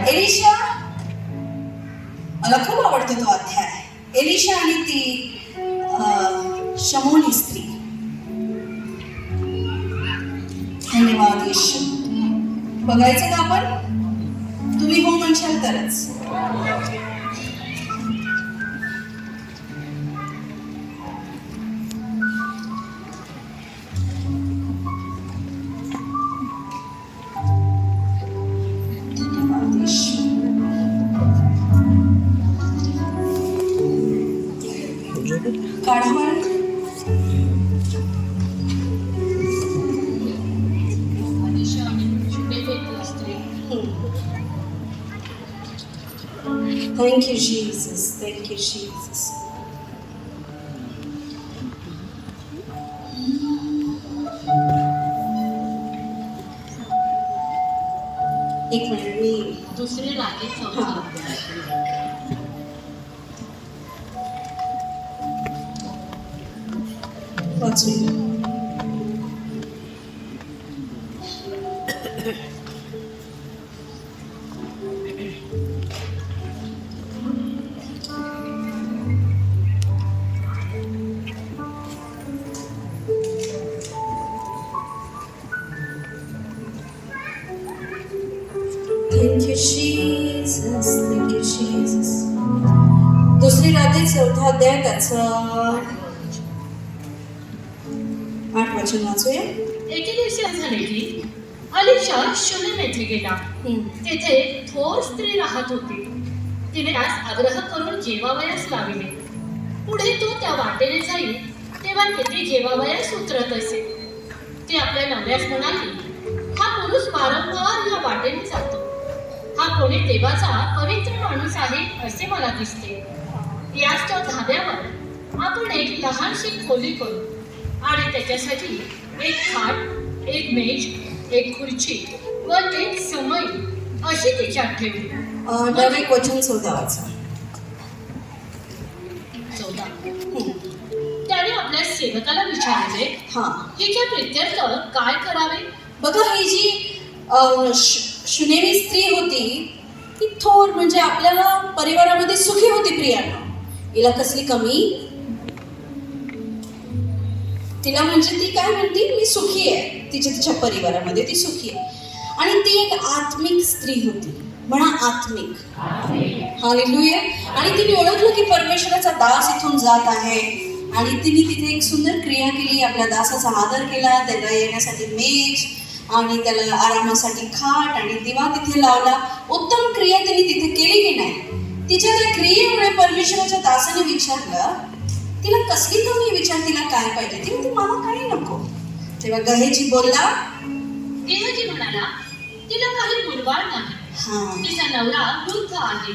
A: एलिशा, मला खूप आवडतो तो अध्याय. एलिशा आणि ती शमोनी स्त्री. धन्यवाद येशू. बघायचं का आपण? तुम्ही हो म्हणशाल तरच. Thank you, Jesus. Thank you, Jesus. एक मिनिट, मी
B: दुसरे रागे 4
A: वाचूया. Thank you, Jesus. Thank you, Jesus. दुसरी रात्री 4 अध्याय त्याचं 8 वचन वाचूया.
B: एके दिवशी असं झाले की अलिशा शूनेम येथे गेला. तेथे थोर स्त्री राहत होती. तिने त्यास आग्रह करून जेवावयास लाविले. पुढे तो त्या वाटेने जाईल तेव्हा तेथे जेवावयास उतरत असे. ती आपल्या नवऱ्यास म्हणाली, हा पुरुष वारंवार या वाटेने जातो. हा कोणी देवाचा पवित्र माणूस आहे असे मला दिसते. याच त्या धाब्यावर आपण एक लहानशी खोली करू आणि त्याच्यासाठी एक खाट, एक मेज, एक खुर्ची व एक समई अशी तिच्यात ठेवली.
A: डायरेक्ट वचन 14 वाचा.
B: 14. त्याने आपल्या सेवकाला विचारले, हिच्या प्रित्यर्थ काय करावे?
A: बघा, ही जी शुनेमी स्त्री होती ती थोर म्हणजे आपल्या परिवारामध्ये सुखी होती प्रियांना. हिला कसली कमी, तिला म्हणजे ती काय म्हणते, मी सुखी आहे, तिच्या परिवारामध्ये ती सुखी आहे. आणि ती एक आत्मिक स्त्री होती, म्हणा आत्मिक. हालेलुया. आणि तिने ओळखलं की परमेश्वराचा दास इथून जात आहे आणि तिने तिथे एक सुंदर क्रिया केली. आपल्या दासाचा आदर केला, त्याला येण्यासाठी मेज आणि त्याला आरामासाठी खाट आणि दिवा तिथे लावला. उत्तम क्रिया तिने तिथे केली की नाही. तिच्या त्या क्रियेमुळे परमेश्वराच्या दासाने विचारलं, तिला कसली कमी, विचार तिला काय पाहिजे. ती म्हणते मला काही नको. तेव्हा गहेजी बोलला,
B: गेहजी म्हणाला, तिला काही मुलबाळ नाही. तिचा नवरा वृद्ध आहे.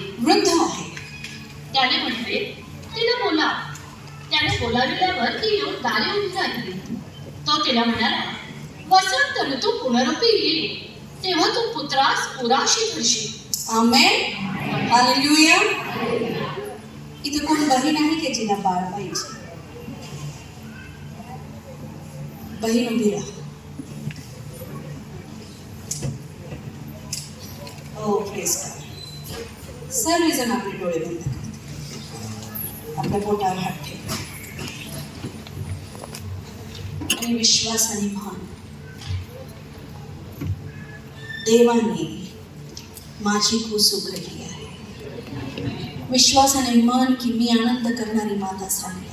B: त्याने म्हटले, तिला बोला. त्याने बोलाविल्यावर ती येऊन दारी उभी राहिली. तो तिला म्हणाला, वसंत ऋतू पुनरुपी येईल तेव्हा तू पुत्रास पुराशी धरशील.
A: आमेन. हालेलुया. इथे कोण बहीण आहे की जिला बाळ पाहिजे? बहीण उभी राहा. ओ प्रेज गॉड. सर्वजण आपले डोळे बंद करते, आपल्या पोटावर हात ठेवा आणि विश्वासाने म्हण, देवाने माझी कूस उघडली आहे. विश्वासाने म्हण की मी आनंद करणारी माता झाली आहे.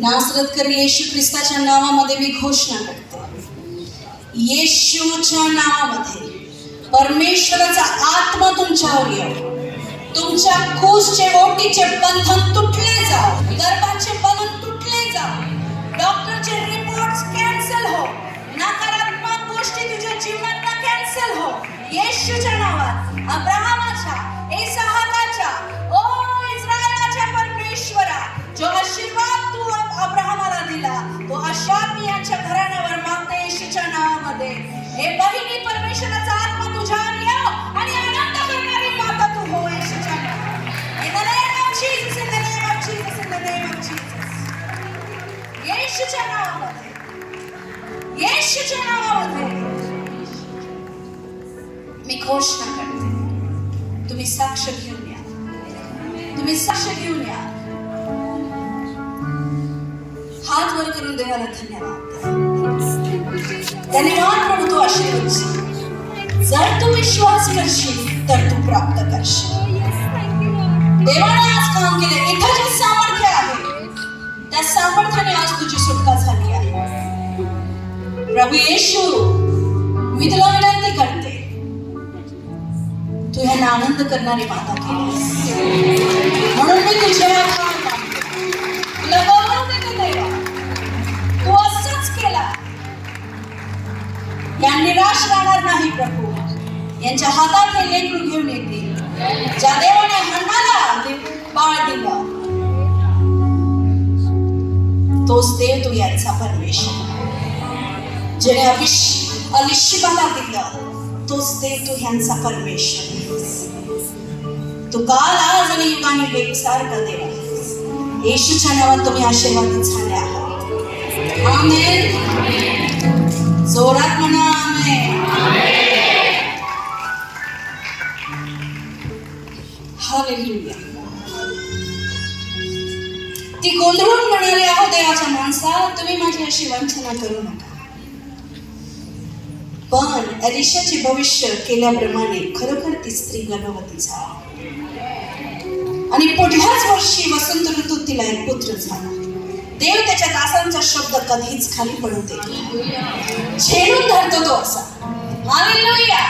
A: नासरतकर येशू ख्रिस्ताच्या नावामध्ये मी घोषणा करते, येशूच्या नावामध्ये परमेश्वराचा आत्मा तुमच्यावर येऊ. तुमच्या कूसचे ओटीचे बंधन तुटले जाओ, गर्भाचे बंधन तुटले जाओ, डॉक्टरचे रिपोर्ट्स कॅन्सल हो, नकारात्मक गोष्टी तुझ्या जीवनात कॅन्सल हो. येशूच्या नावात अब्राहमाच्या, इसाहाकाच्या, ओ इस्रायलाच्या परमेश्वरा, जो आशीर्वाद तू अब्राहमाला दिला, तो आशीर्वाद मी यांच्या घराण्यावर मागते येशूच्या नावामध्ये. हे बहिणी, परमेश्वराचा आत्मा तुझ्यावर येऊ आणि आनंद करणारी माता तू हो येशूच्या नावात. In the name of Jesus, in the name of Jesus, in the name of Jesus. येशूच्या नावामध्ये, येशूच्या नावामध्ये मी घोषणा करते. तुम्ही साक्ष घेऊन या, तुम्ही साक्ष घेऊन या. हात वर करून देवाला धन्यवाद. धन्यवाद प्रभू, तू आशीर्वाद. जर तू विश्वास करशील तर तू प्राप्त करशील. देवाने आज काम केले. इथं जे सामर्थ्य आहे त्या सामर्थ्याने आज तुझी सुटका झाली आहे. प्रभू येशू, मी तुला विनंती करते, तू ह्यांना आनंद करणारी माता केलीस म्हणून मी तुझ्या तुला गौरव देते देवा. तू असंच केला. या निराश राहणार नाही प्रभू. यांच्या हातात हे लेकरू घेऊन येतील. ज्या देवाने हन्नाला बाळ दिला तोच देव तू यांचा परमेश्वर. ज्याने अलिशिबाला दिलं तोच देव तू ह्यांचा परमेश्वर. तू काल, आज आणि युगाने एकसारखा देव आहेस. येशूच्या नावात तुम्ही आशीर्वादित झाले आहात. आमेन. जोरात म्हणा आमेन. हालेलुया. ती गोंधळून म्हणाली, आहो देवाच्या माणसा, तुम्ही माझी अशी वंचना करू नका. पण एलिशाचे भविष्य केल्याप्रमाणे खरोखर ती स्त्री गर्भवती झाली आणि पुढल्याच वर्षी वसंत ऋतूत तिला एक पुत्र झाला. देव त्याच्या दासांचा शब्द कधीच खाली पडू देत नाही. झेलून धरतो तो असा. हालेलुया.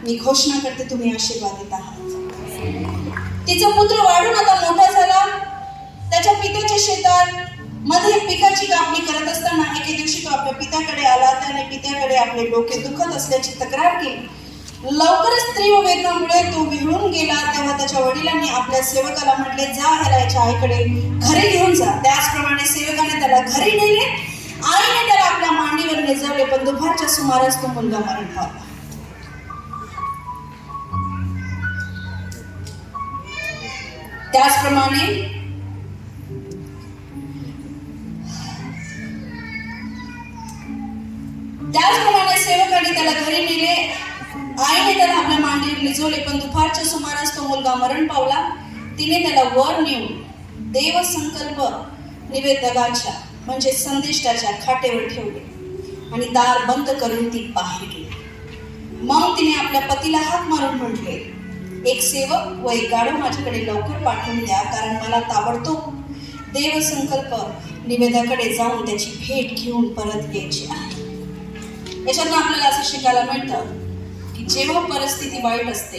A: मी घोषणा करते, तुम्ही आशीर्वादित आहात. तिचा पुत्र वाढून आता मोठा झाला. त्याच्या पित्याच्या शेतात मध्ये पिकाची कापणी करत असताना एके दिवशी तो आपल्या पित्याकडे आला. त्याने पित्याकडे आपले डोके दुखत असल्याची तक्रार केली. लवकरच तीव्र वेदनामुळे तो विहळून गेला. तेव्हा त्याच्या वडिलांनी आपल्या सेवकाला म्हटले, जा ह्याला याच्या आईकडे घरी घेऊन जा. त्याचप्रमाणे सेवकाने त्याला घरी नेले. आईने त्याला आपल्या मांडीवर निजवले. पण दुपारच्या सुमारास तो मुलगा मरण पावला. त्याचप्रमाणे सेवकाने त्याला घरी नेले. आईने त्याला आपल्या मांडीवर निजवले, पण दुपारच्या सुमारास तो मुलगा मरण पावला. तिने त्याला वर नेऊन देवसंकल्प निवेदकाच्या म्हणजे संदेष्टाच्या खाटेवर ठेवले आणि दार बंद करून ती बाहेर गेली. मग तिने आपल्या पतीला हाक मारून म्हटले, एक सेवक व एक गाढव माझ्याकडे लवकर पाठवून द्या, कारण मला ताबडतोब देवसंकल्प निवेदाकडे जाऊन त्याची भेट घेऊन परत यायची आहे. याच्यातून आपल्याला असं शिकायला मिळतं की जेव्हा परिस्थिती वाईट असते,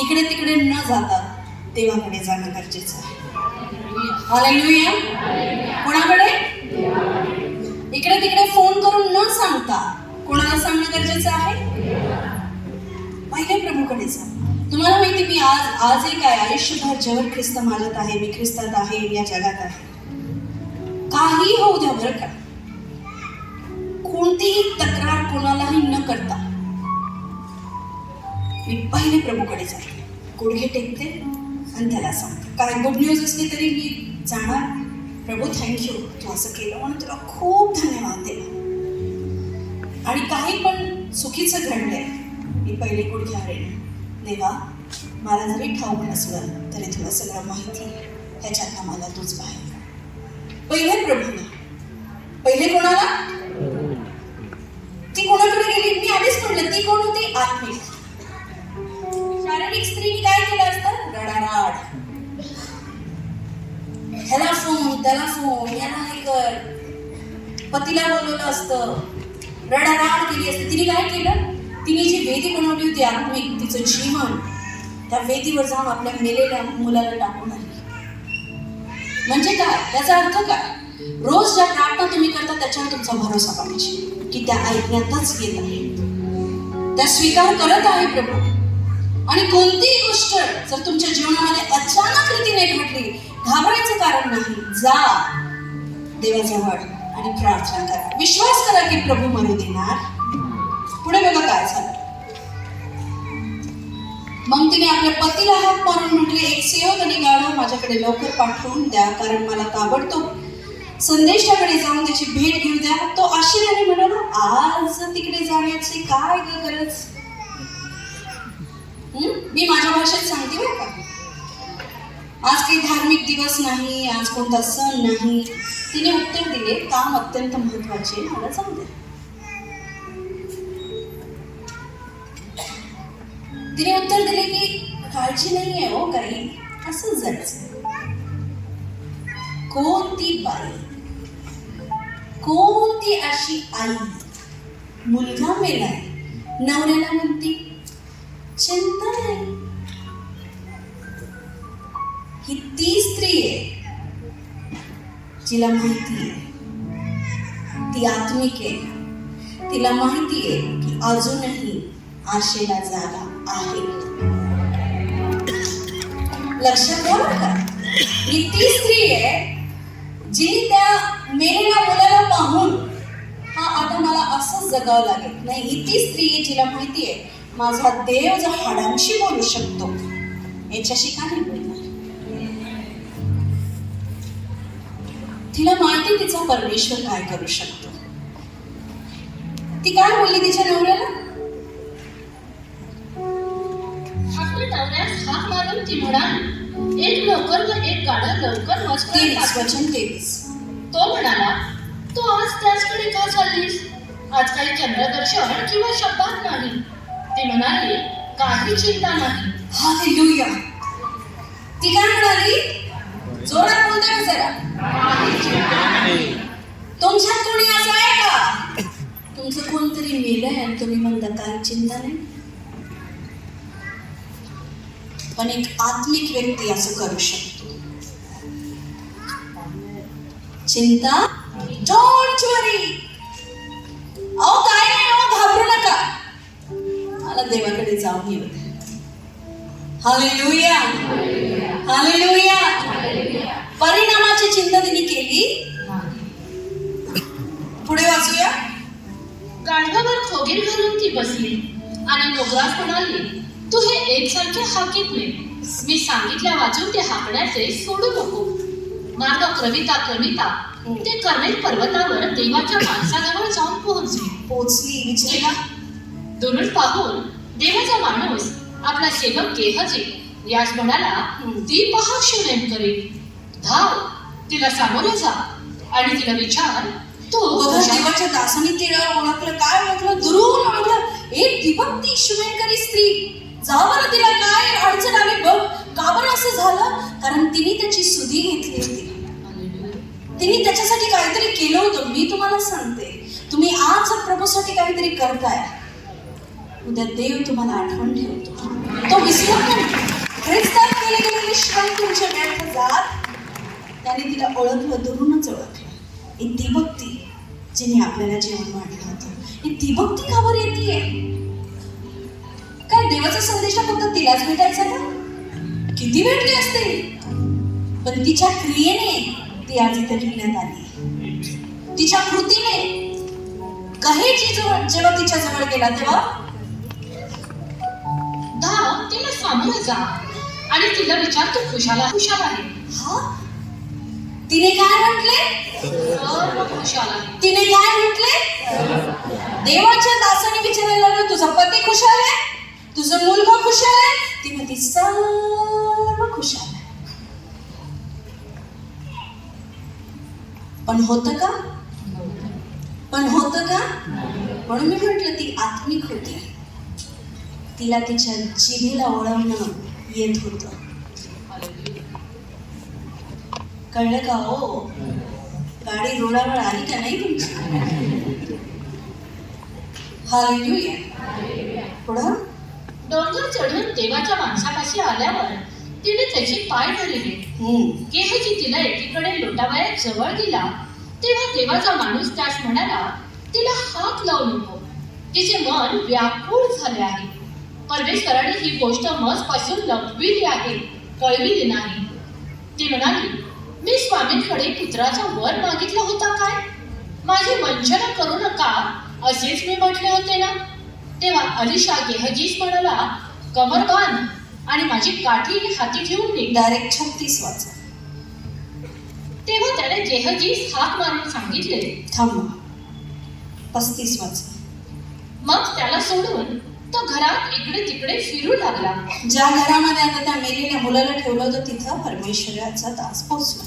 A: इकडे तिकडे न जाता देवाकडे जाणं गरजेचं आहे. हालेलुया. कोणाकडे? इकडे तिकडे फोन करून न सांगता कोणाला सांगणं गरजेचं आहे? पहिले प्रभूकडे जा. तुम्हाला माहिती, मी आजही काय आयुष्यभर जेव्हा ख्रिस्त माझ्यात आहे, मी ख्रिस्तात आहे, मी या जगात आहे, काही होऊ द्या बरं का, कोणतीही तक्रार कोणालाही न करता मी पहिले प्रभूकडे जाते, गुडघे टेकते आणि त्याला सांगते. काय गुड न्यूज असली तरी मी जाणार, प्रभू थँक्यू तू असं केलं म्हणून तुला खूप धन्यवाद देवा. आणि काही पण चुकीचं घडलंय, मी पहिले गुडघे हरेन, देवा मला जरी ठाऊक नसलं तरी तुला सगळं माहिती आहे, ह्याच्यातनं मला तूच बाहेर काढ. पहिले प्रभूला, पहिले कोणाला? ती कोणाकडे गेली? मी आधीच म्हटलं ती कोण होती? आत्मिक. शारीरिक स्त्रीने काय केलं असतं? रडाराड, ह्याला फोन त्याला फोन, याला हे कर, पतीला बोलवलं असतं, रडाराड केली असते. तिने काय केलं? तिने जी वेदी बनवली होती आत्मिक, तिचं जीवन, त्या वेदीवर जाऊन आपल्या मेलेल्या मुलाला टाकून आली. म्हणजे काय? त्याचा अर्थ काय? रोज ज्या प्रार्थना तुम्ही करता त्याच्यावर तुमचा भरोसा पाहिजे की त्या ऐकण्यातच येत आहे, त्या स्वीकार करत आहे प्रभू. आणि कोणतीही गोष्ट जर तुमच्या जीवनामध्ये अचानक रीतीने घडली, घाबरायचं कारण नाही. जा देवाजवळ आणि प्रार्थना करा, विश्वास करा की प्रभू मरू देणार. पुढे बघा काय झालं. मग तिने आपल्या पतीला हाक मारून म्हटले, एक सेवक आणि गाढव माझ्याकडे लवकर पाठवून द्या, कारण मला ताबडतोब संदेशाकडे जाऊन त्याची भेट घेऊ द्या. तो आश्चर्याने म्हणाला, आज तिकडे जाण्याची काय गरज? मी माझ्या भाषेत सांगते बरं का, आज काही धार्मिक दिवस नाही, आज कोणता सण नाही. तिने उत्तर दिले, काम अत्यंत महत्वाचे, मला जाऊ दे. तिने उत्तर दिले की काळजी नाहीये हो काही, असंच जायचं. कोणती बाई, कोणती अशी आई, मुलगा मेलाय, नवऱ्याला म्हणती चिंता नाही. ही ती स्त्री आहे जिला माहिती आहे ती आत्मिक आहे, तिला माहिती आहे की अजूनही आशेला जागा आहे. लक्षात घ्या बरं का, ही ती स्त्री आहे जिने त्या मेलेल्या मुलाला पाहून, हा आता मला असंच जगावं लागेल नाही, ही ती स्त्री आहे जिला माहिती आहे माझा देव जर हाडांशी बोलू शकतो, याच्याशी का नाही बोलणार. तिला माहिती तिचा परमेश्वर काय करू शकतो. ती काय बोलली तिच्या नवऱ्याला?
B: आपल्या नवऱ्यास हाक मारून ती म्हणाली, एक नोकर व एक गाढव लवकर माझ्याकडे पाठव.
A: वचन 23.
B: तो म्हणाला, तू आज त्याचकडे का चाललीस? आज काही चंद्रदर्शन किंवा शब्दात नाही. ती म्हणाली, काही चिंता नाही.
A: हालेलुया. ती काय म्हणाली? जोरात बोलते का जरा? तुमच्यात कोणी असं आहे का? तुमचं कोणतरी मेलंय आणि तुम्ही म्हणता काही चिंता नाही. पण एक आत्मिक व्यक्ती असं करू शकतो. चिंता, डोंट वरी. अहो काय नाही, अहो घाबरू नका, मला देवाकडे जाऊन येऊ दे. Hallelujah, hallelujah. परिणामाची चिंता तिने केली. पुढे वाचूया.
B: गाढवावर खोगीर घालून ती बसली आणि नोकरास म्हणाली, तू हे एकसारखे हाकीत नाही. मी सांगितल्या वाचून ते हाकण्याचे सोडू नको. मार्ग क्रमिता ते कर्मेल पर्वतावर देवाच्या माणसाजवळ जाऊन पोहोचली.
A: विचारला
B: दुरून पाहून देवाचा माणूस आपला सेवक गेहजी यास म्हणाला, ती पहा शुनेमकरी, धाव तिला सामोरे जा आणि तिला विचार, तू
A: बघा देवाच्या दासाने तिला ओळखलं. काय ओळखलं? दुरून ओळखलं. एक दिवंती शुनेमकरी स्त्री, जा बरं तिला काय अडचण आली बघ. का बरं असं झालं? कारण तिने त्याची सुधी घेतली होती. तिने त्याच्यासाठी काहीतरी केलं होतं. मी तुम्हाला सांगते, तुम्ही आज प्रभूसाठी काहीतरी करताय, उद्या देव तुम्हाला आठवण ठेवतो. तो विसरत नाही. ख्रिस्तात केले गेलेले श्रम तुमच्या व्यर्थ जात. त्याने तिला ओळखलं, दुरूनच ओळखलं. ती भक्ती जिने आपल्याला जेवण वाढलं होतं, ती भक्ती का बरं येते? काय देवाचा संदेश फक्त तिलाच भेटायचा का? किती भेटली असते, पण तिच्या क्रियेने ती आज इथे ठेवण्यात आली. तिच्या कृतीने गहेजी जेव्हा तिच्या जवळ गेला तेव्हा
B: धाव तिला सामोरे जा आणि तिला विचार, तू खुशाल आहे.
A: हा, तिने काय म्हटले?
B: सर्व खुशाल आहे.
A: तिने काय म्हटले? देवाच्या दासाने विचारायला लागलं, तुझा पती खुशाल आहे, तुझं मुलगा खुशाल आहे? ती म्हणते सर्व खुशाल आहे. पण होतं का? म्हणून मी म्हटलं ती आत्मिक होती. तिला तिच्या जिभेला वळवणं येत होतं. कळलं का हो? गाडी रोडावर आली का नाही तुमची? हालेलुया. पुढं
B: डोंगर चढून देवाच्या माणसापाशी आल्यावर तिने त्याचे पाय धरले. गेहजी तिला एकीकडे लोटावयात जवळ गेला तेव्हा देवाचा माणूस त्यास म्हणाला, तिला हात लावू नको, तिचे मन व्याकुळ झाले आहे. परमेश्वराने ही गोष्ट मजपासून लपविली आहे, कळविली नाही. ती म्हणाली, मी स्वामींकडे पुत्राचा वर मागितला होता काय? माझी वंचना करू नका असेच मी म्हटले होते ना. तेव्हा अलिशा गेहजीस म्हणाला, कमर बांध आणि माझी काठी हाती घेऊन निघ.
A: डायरेक्ट 36 वाचा.
B: तेव्हा त्याने गेहजीस हाक मारून सांगितले,
A: थांबा. 35 वाचा.
B: मग त्याला सोडून तो घरात इकडे तिकडे फिरू लागला.
A: ज्या घरामध्ये आता त्या मेलेल्या मुलाला ठेवलं होतं तिथं परमेश्वराचा दास पोहोचला.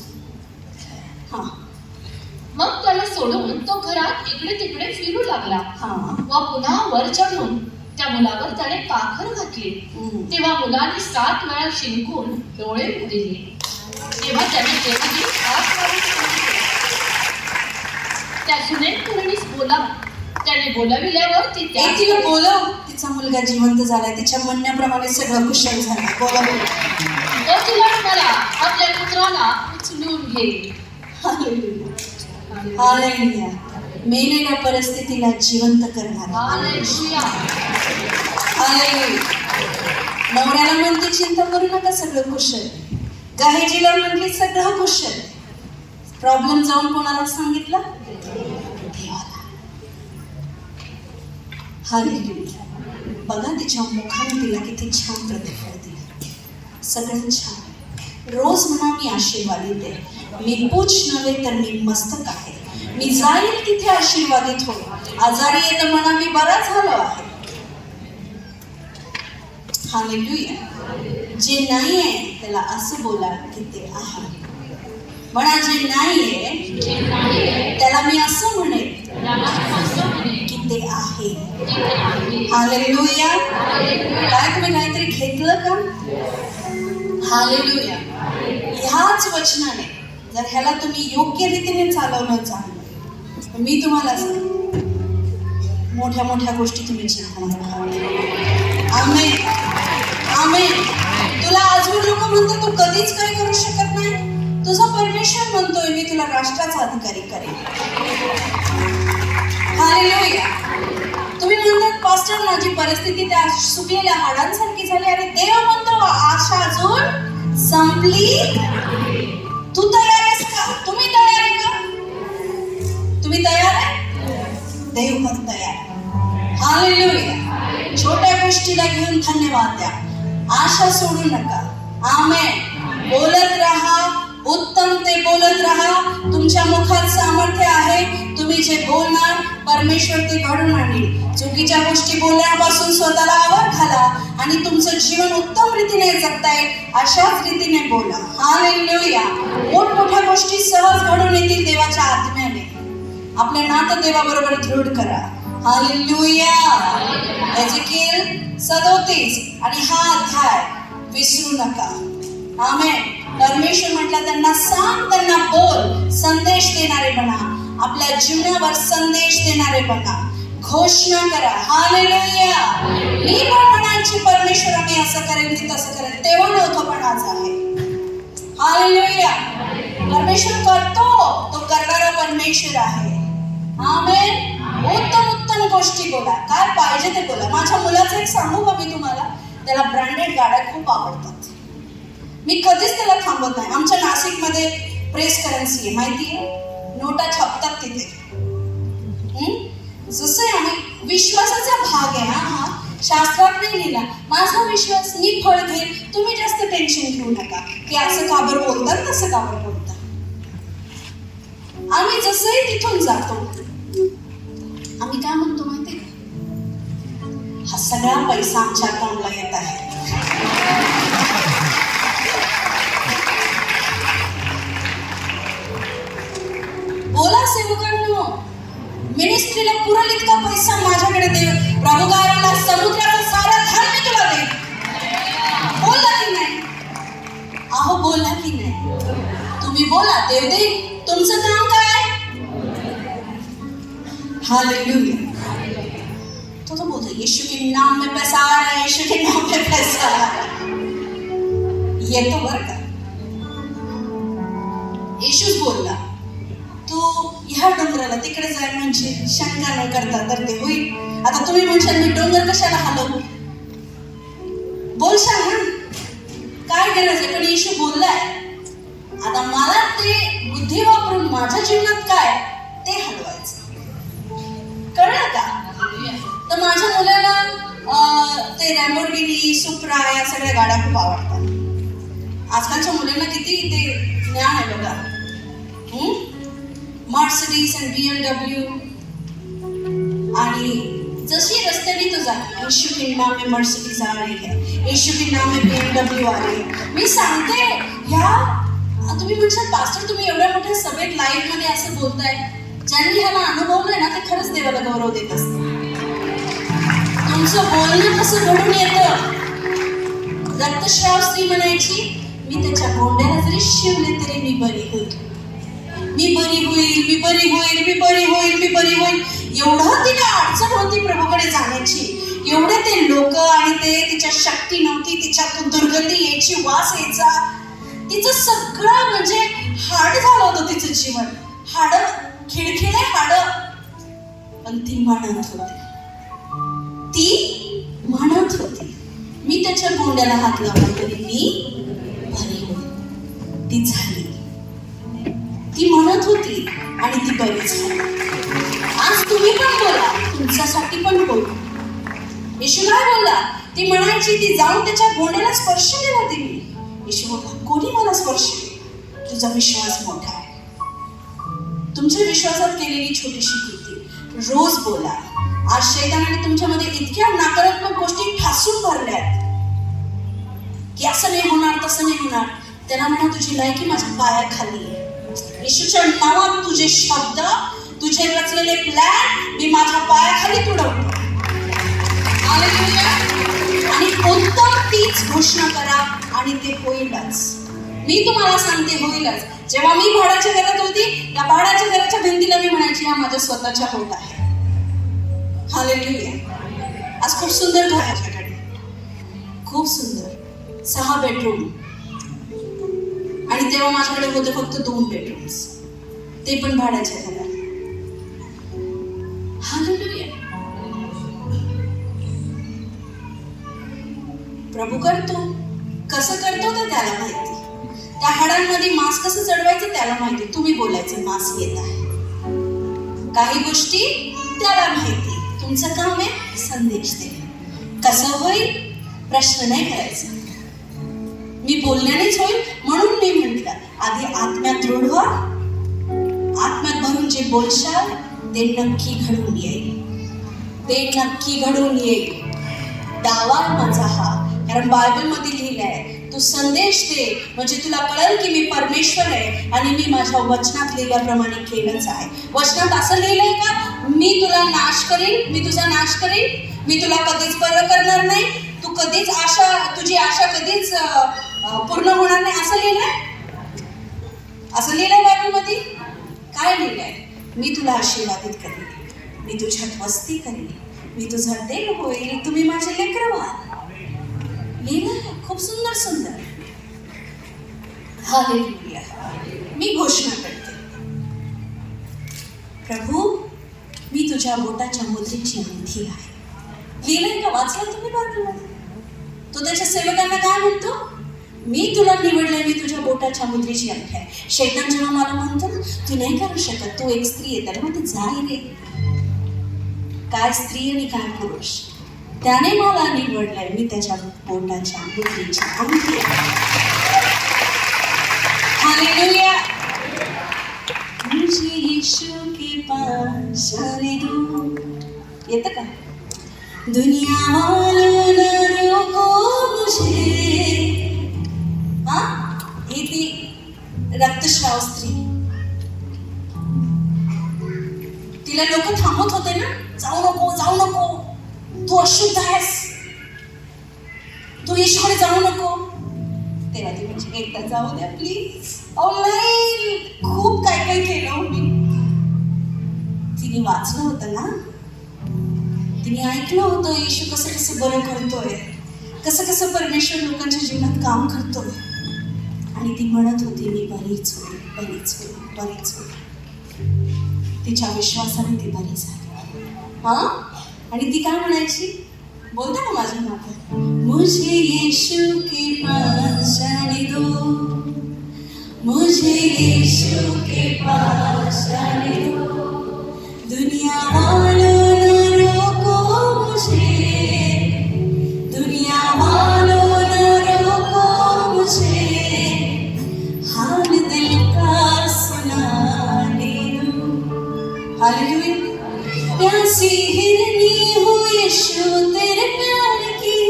A: हा,
B: मग त्याला सोडून तो घरात इकडे तिकडे फिरू लागला.
A: हा.
B: व पुन्हा वर चढून त्या मुलावर त्याने पाखर घातली. तेव्हा मुलाने 7 वेळा शिंकून डोळे उघडले. तेव्हा त्याने गेहजी हात मारून सांगितले, त्या सुनेमकरीस बोला. त्याने बोलाविल्यावर ती
A: तिला बोलव. तिचा मुलगा जिवंत झालाय. तिच्या म्हणण्याप्रमाणे सगळं कुशल झालं. बोलव.
B: तो तिला म्हणाला, आपल्या पुत्राला उचलून घे.
A: हालेलुया. मेलेल्या परिस्थितीला जिवंत करणार.
B: हालेलुया.
A: हालेलुया. नवऱ्याला म्हणते चिंता करू नका, सगळं कुशल. गाहेजीला म्हणली सगळं कुशल. प्रॉब्लेम जाऊन कोणाला सांगितलं? देवाला. हालेलुया. बघा तिच्या मुखाने तिला किती छान प्रतिफळ दिलं. सगळं छान. रोज म्हणा मी आशीर्वादित आहे. मी पूछ नव्हे तर मी मस्तक आहे. मी जाईल तिथे आशीर्वादित हो. आजारी आहे तर म्हणा मी बरा झालो आहे. हालेलुया. जे नाही आहे त्याला असं बोला की ते आहे. म्हणा जे नाही आहे त्याला मी असं म्हणेन की ते आहे. हालेलुया. काय तुम्ही काहीतरी घेतलं का? हालेलुया. ह्याच वचनाने जर ह्याला तुम्ही योग्य रीतीने चालवणं जाणलं, मी तुम्हाला सांगते, मोठ्या मोठ्या गोष्टी तुम्ही जिंकणार. आमेन. आमेन. तुला आजवर लोक म्हणतात तू कधीच काही करू शकत नाही. तुझा परमेश्वर म्हणतोय मी तुला राष्ट्राचा अधिकारी करेन. हालेलुया. तुम्ही म्हणतात पास्टर माझी परिस्थिती त्या सुकलेल्या हाडांसारखी झाली आणि देव म्हणतो आशा अजून संपली. तू तयार आहेस का? तुम्ही तयार आहे का? तुम्ही तयार आहे? देव पण तयार. हालेलुया. छोट्या गोष्टीला घेऊन धन्यवाद द्या. आशा सोडू नका. आमेन. बोलत राहा. उत्तम ते बोलत राहा. तुमच्या मुखात सामर्थ्य आहे. तुम्ही जे बोलणार परमेश्वर ते घडून आणेल. चुकीच्या गोष्टी बोलण्यापासून स्वतःला आवर घाला आणि तुमचं जीवन उत्तम रीतीने जगता येईल अशाच रीतीने बोला. हालेलुया. मोठमोठ्या गोष्टी सहज घडून येतील देवाच्या आत्म्याने. आपलं नातं देवाबरोबर दृढ करा. हालेलुया. एजेकिएल 37 आणि हा अध्याय विसरू नका. आमेन. परमेश्वर म्हटलं त्यांना सांग, त्यांना बोल, संदेश देणारे बना, आपल्या जीवनावर संदेश देणारे बना, घोषणा करा. हालेलुया. मी पण म्हणायची परमेश्वर मी असं करेन मी तसं करेन, तेव्हा नव्हतं पण आज आहे. हालेलुया. परमेश्वर करतो, तो करणारा परमेश्वर आहे. आमेन. उत्तम उत्तम गोष्टी बोला, काय पाहिजे ते बोला. माझ्या मुलाचं एक सांगू का मी तुम्हाला, त्याला ब्रँडेड गाड्या खूप आवडतात. मी कधीच त्याला थांबवत नाही. आमच्या नाशिकमध्ये प्रेस करन्सी आहे, माहिती आहे, नोटा छापतात तिथे. जसं आहे आम्ही विश्वासाचा भाग आहे. हा शास्त्रात नाही लिहिला. माझा विश्वास, मी फळ घेईन, तुम्ही जास्त टेन्शन घेऊ नका की असं का बरं बोलतात तसं का बरं बोलतात. आम्ही जसंही तिथून जातो आम्ही काय म्हणतो माहिती का, हा सगळा पैसा आमच्या अकाउंटला येत आहे. बोला सेवकांनो, मिनिस्ट्रीला पुरेल इतका पैसा माझ्याकडे देव. प्रभू काय म्हणला, समुद्राचं सारं धन मी तुला देईन. बोलला की नाही? अहो बोलला की नाही? तुम्ही बोला, देव देईल. तुमचं काम काय? हालेलुया. तो बोलतो यीशु के नाम में पैसा आ रहा है, यीशु के नाम में पैसा आ रहा है. येतो बरं का. येशूच बोलला, तू ह्या डोंगराला तिकडे जाय म्हणजे शंका न करता तर ते होईल. आता तुम्ही म्हणशाल मी डोंगर कशाला हलवू, बोलशाल ना, काय गरज आहे. पण येशू बोललाय. आता मला ते बुद्धी वापरून माझ्या जीवनात काय ते हलवायचं. कळलं का? तर माझ्या मुलाला ते लॅम्बोर्गिनी, सुप्रा या सगळ्या गाड्या खूप आवडतात. आजकालच्या मुलांना किती ते ज्ञान आहे बघा. मर्सिडीज आणि BMW. आणि जशी रस्त्याने तो जातो, यीशु के नाम में मर्सिडीज आ रही है, यीशु के नाम में BMW आ रही है. मी सांगते ह्या, तुम्ही म्हणशाल पास्टर तुम्ही एवढ्या मोठ्या सभेत लाईव्ह मध्ये असं बोलताय. ज्यांनी ह्याला अनुभवलंय ना ते खरंच देवाला गौरव देत असतात. तुमचं बोलणं कसं घडून येतं. रक्तश्राव स्त्री म्हणायची, मी त्याच्या गोंड्याला जरी शिवले तरी मी बरी होईल, मी बरी होईल, मी बरी होईल, मी बरी होईल, मी बरी होईल. एवढं तिला अडचण होती प्रभूकडे जाण्याची, एवढे ते लोक आणि ते तिच्या शक्ती नव्हती, तिच्यातून दुर्गंधी यायची, वास यायचा. तिचं सगळं म्हणजे हाड झालं होतं तिचं जीवन. हाड खिळखिळे हाड. पण ती म्हणत होती मी त्याच्या गोंड्याला हात लावला तरी मी बरी होईल. ती झाली. ती म्हणत होती आणि ती बरी झाली. आज तुम्ही पण बोला, तुमच्यासाठी पण बोला. येशू काय बोलला, ती म्हणायची ती जाऊन त्याच्या गोंड्याला स्पर्श केला तिने. येशू बोलला, कोणी मला स्पर्श केला? तुझा विश्वास मोठा आहे. तुमच्या विश्वासात केलेली छोटीशी कृती रोज बोला. आज शैतानाने तुमच्यामध्ये इतक्या नकारात्मक गोष्टी ठासून भरल्यात की असं नाही होणार, तसं नाही होणार. त्यांना म्हणा तुझी लायकी माझ्या पायाखाली आहे. येशूच्या नावात तुझे शब्द, तुझे रचलेले प्लॅन मी माझ्या पायाखाली तुडवतो. आणि उत्तम तीच घोषणा करा आणि ते होईलच. मी तुम्हाला सांगते होईलच. जेव्हा मी भाड्याच्या घरात होती, त्या भाड्याच्या घराच्या भिंतीला मी म्हणायची ह्या माझ्या स्वतःच्या होत आहे. हालेलुया. आज खूप सुंदर घर आहे माझ्याकडे, खूप सुंदर. 6 बेडरूम. आणि तेव्हा माझ्याकडे होते फक्त 2 बेडरूम्स, ते पण भाड्याच्या घरात. हालेलुया. प्रभू करतो. कसं करतो ते त्याला माहिती. त्या हाडांमध्ये मांस कसं चढवायचं त्याला माहिती. तुम्ही बोलायचं मांस येत आहे. काही गोष्टी त्याला माहिती. तुमचं काम आहे संदेश देणे. कसं होईल प्रश्न नाही करायचा. मी बोलण्यानेच होईल म्हणून मी म्हटलं आधी आत्म्यात दृढ व्हा. आत्म्यात भरून जे बोलशाल ते नक्की घडून येईल. ते नक्की घडून येईल. दावा आहे माझा हा, कारण बायबलमध्ये लिहिलंय, तू संदेश दे म्हणजे तुला कळेल की मी परमेश्वर आहे आणि मी माझ्या वचनात लिहिल्याप्रमाणे केलंच आहे. वचनात असं लिहिलंय का, मी तुला नाश करीन, मी तुझा नाश करीन, मी तुला कधीच बरं करणार नाही, तू कधीच तुझी आशा कधीच पूर्ण होणार नाही, असं लिहिलंय? असं लिहिलंय बायबलमध्ये? काय लिहिलंय? मी तुला आशीर्वादित करीन, मी तुझ्यात वस्ती करीन, मी तुझा देव होईल, तुम्ही माझे लेकरं व्हाल. लिहिलंय खूप सुंदर सुंदर. हालेलुया. मी घोषणा करते, प्रभू मी तुझ्या बोटाच्या मुद्रेची अंगठी आहे. लिहिलंय का? वाचलं तुम्ही बायबलमध्ये? तो त्याच्या सेवकांना काय म्हणतो? मी तुला निवडलंय, मी तुझ्या बोटाच्या मुद्रेची अंगठी आहे. शैतान जेव्हा मला म्हणतो ना, तू नाही करू शकत, तू एक स्त्री आहे, त्याला म्हणते जाय रे. काय स्त्री आणि काय पुरुष, त्याने मला निवडलंय, मी त्याच्या बोटाच्या मुद्रेची अंगठी आहे. हालेलुया. मुझे यीशु के पास जाने दो. येतं का? दुनिया वालों ने रोको मुझे. हा, ही ती रक्तस्राव स्त्री. तिला लोक थांबवत होते ना, जाऊ नको जाऊ नको, तू अशुद्ध आहेस, तू ईश्वर जाऊ नको. तेव्हा ती म्हणजे एकदा जाऊ द्या प्लीज. ऑनलाईन खूप काय काय केलं मी. तिने वाचलं होतं ना, तिने ऐकलं होतं येशू कसं कसं बरं करतोय, कसं कसं परमेश्वर लोकांच्या जीवनात काम करतोय. आणि ती म्हणत होती मी बरीच होईल, बरीच होईल, बरीच होईल. तिच्या विश्वासाने ती बरी झाली. हा, आणि ती काय म्हणायची? बोलते ना माझ्या मागे, मुझे यीशु के पास जाने दो, मुझे यीशु के पास जाने दो, दुनिया वालों ने रोको मुझे, दुनिया वालों ने रोको मुझे, हाल दिल का सुनाने दो. हालेलुया. प्यासी हिरनी हो यीशु तेरे प्यार की,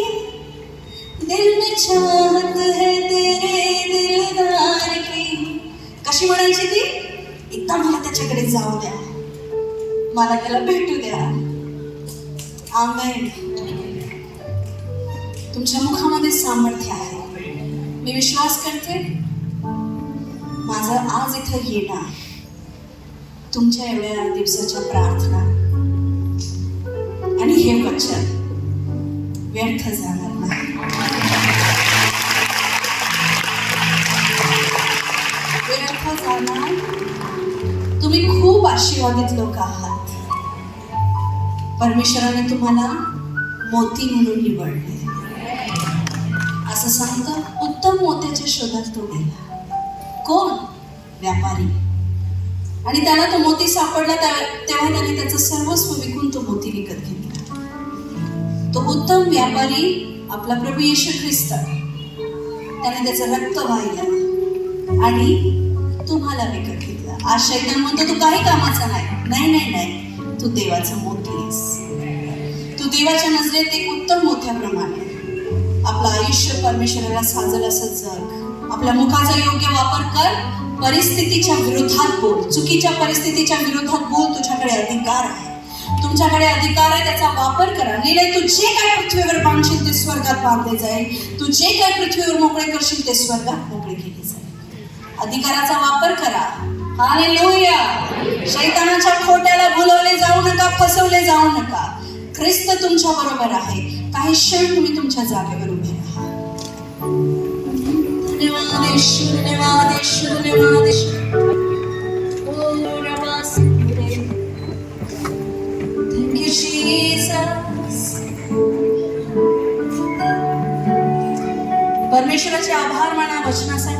A: दिल में चाहत है तेरे दिलदार की. कशी म्हणायची ती? एकदा मला त्याच्याकडे जाऊ द्या, मला त्याला भेटू द्या. आमेन. तुमच्या मुखामध्ये सामर्थ्य आहे. मी विश्वास करते माझं आज इथं येणं, तुमच्या एवढ्या दिवसाच्या प्रार्थना आणि हे वचन व्यर्थ जाणार नाही. व्यर्थ जाणार. तुम्ही खूप आशीर्वादित लोक आहात. परमेश्वराने तुम्हाला मोती म्हणून निवडले. असं सांगतं, उत्तम मोत्याच्या शोधात तो गेला. कोण? व्यापारी. आणि त्याला तो मोती सापडला, तेव्हा त्याने त्याचं सर्वस्व विकून तो मोती विकत घेतला. तो उत्तम व्यापारी आपला प्रभू येशू ख्रिस्त, त्याने त्याचं रक्त वाहिलं आणि तुम्हाला विकत घेतलं. आज शैतान म्हणतो तू काही कामाचा नाही. नाही नाही नाही, तू देवाचं मोती आहेस. तू देवाच्या नजरेत एक उत्तम मोत्याप्रमाणे. आपलं आयुष्य परमेश्वराला साजल असं जग. आपल्या मुखाचा योग्य वापर कर. परिस्थितीच्या विरोधात बोल. चुकीच्या परिस्थितीच्या विरोधात बोल. तुझ्याकडे अधिकार आहे, तुमच्याकडे अधिकार आहे, त्याचा वापर करा. लिहिलंय, तू जे काय पृथ्वीवर बांधशील ते स्वर्गात बांधले जाईल, तू जे काय पृथ्वीवर मोकळे करशील ते स्वर्गात मोकळे केले जाईल. अधिकाराचा वापर करा. हालेलुया. शैतानाच्या खोट्याला भुलवले जाऊ नका, फसवले जाऊ नका. ख्रिस्त तुमच्या बरोबर आहे. काही क्षण तुम्ही तुमच्या जागेवर उभे राहा. धन्यवाद येशू, धन्यवाद येशू, धन्यवाद येशू. Thank you, Jesus. परमेश्वराचे आभार माना वचनासाठी.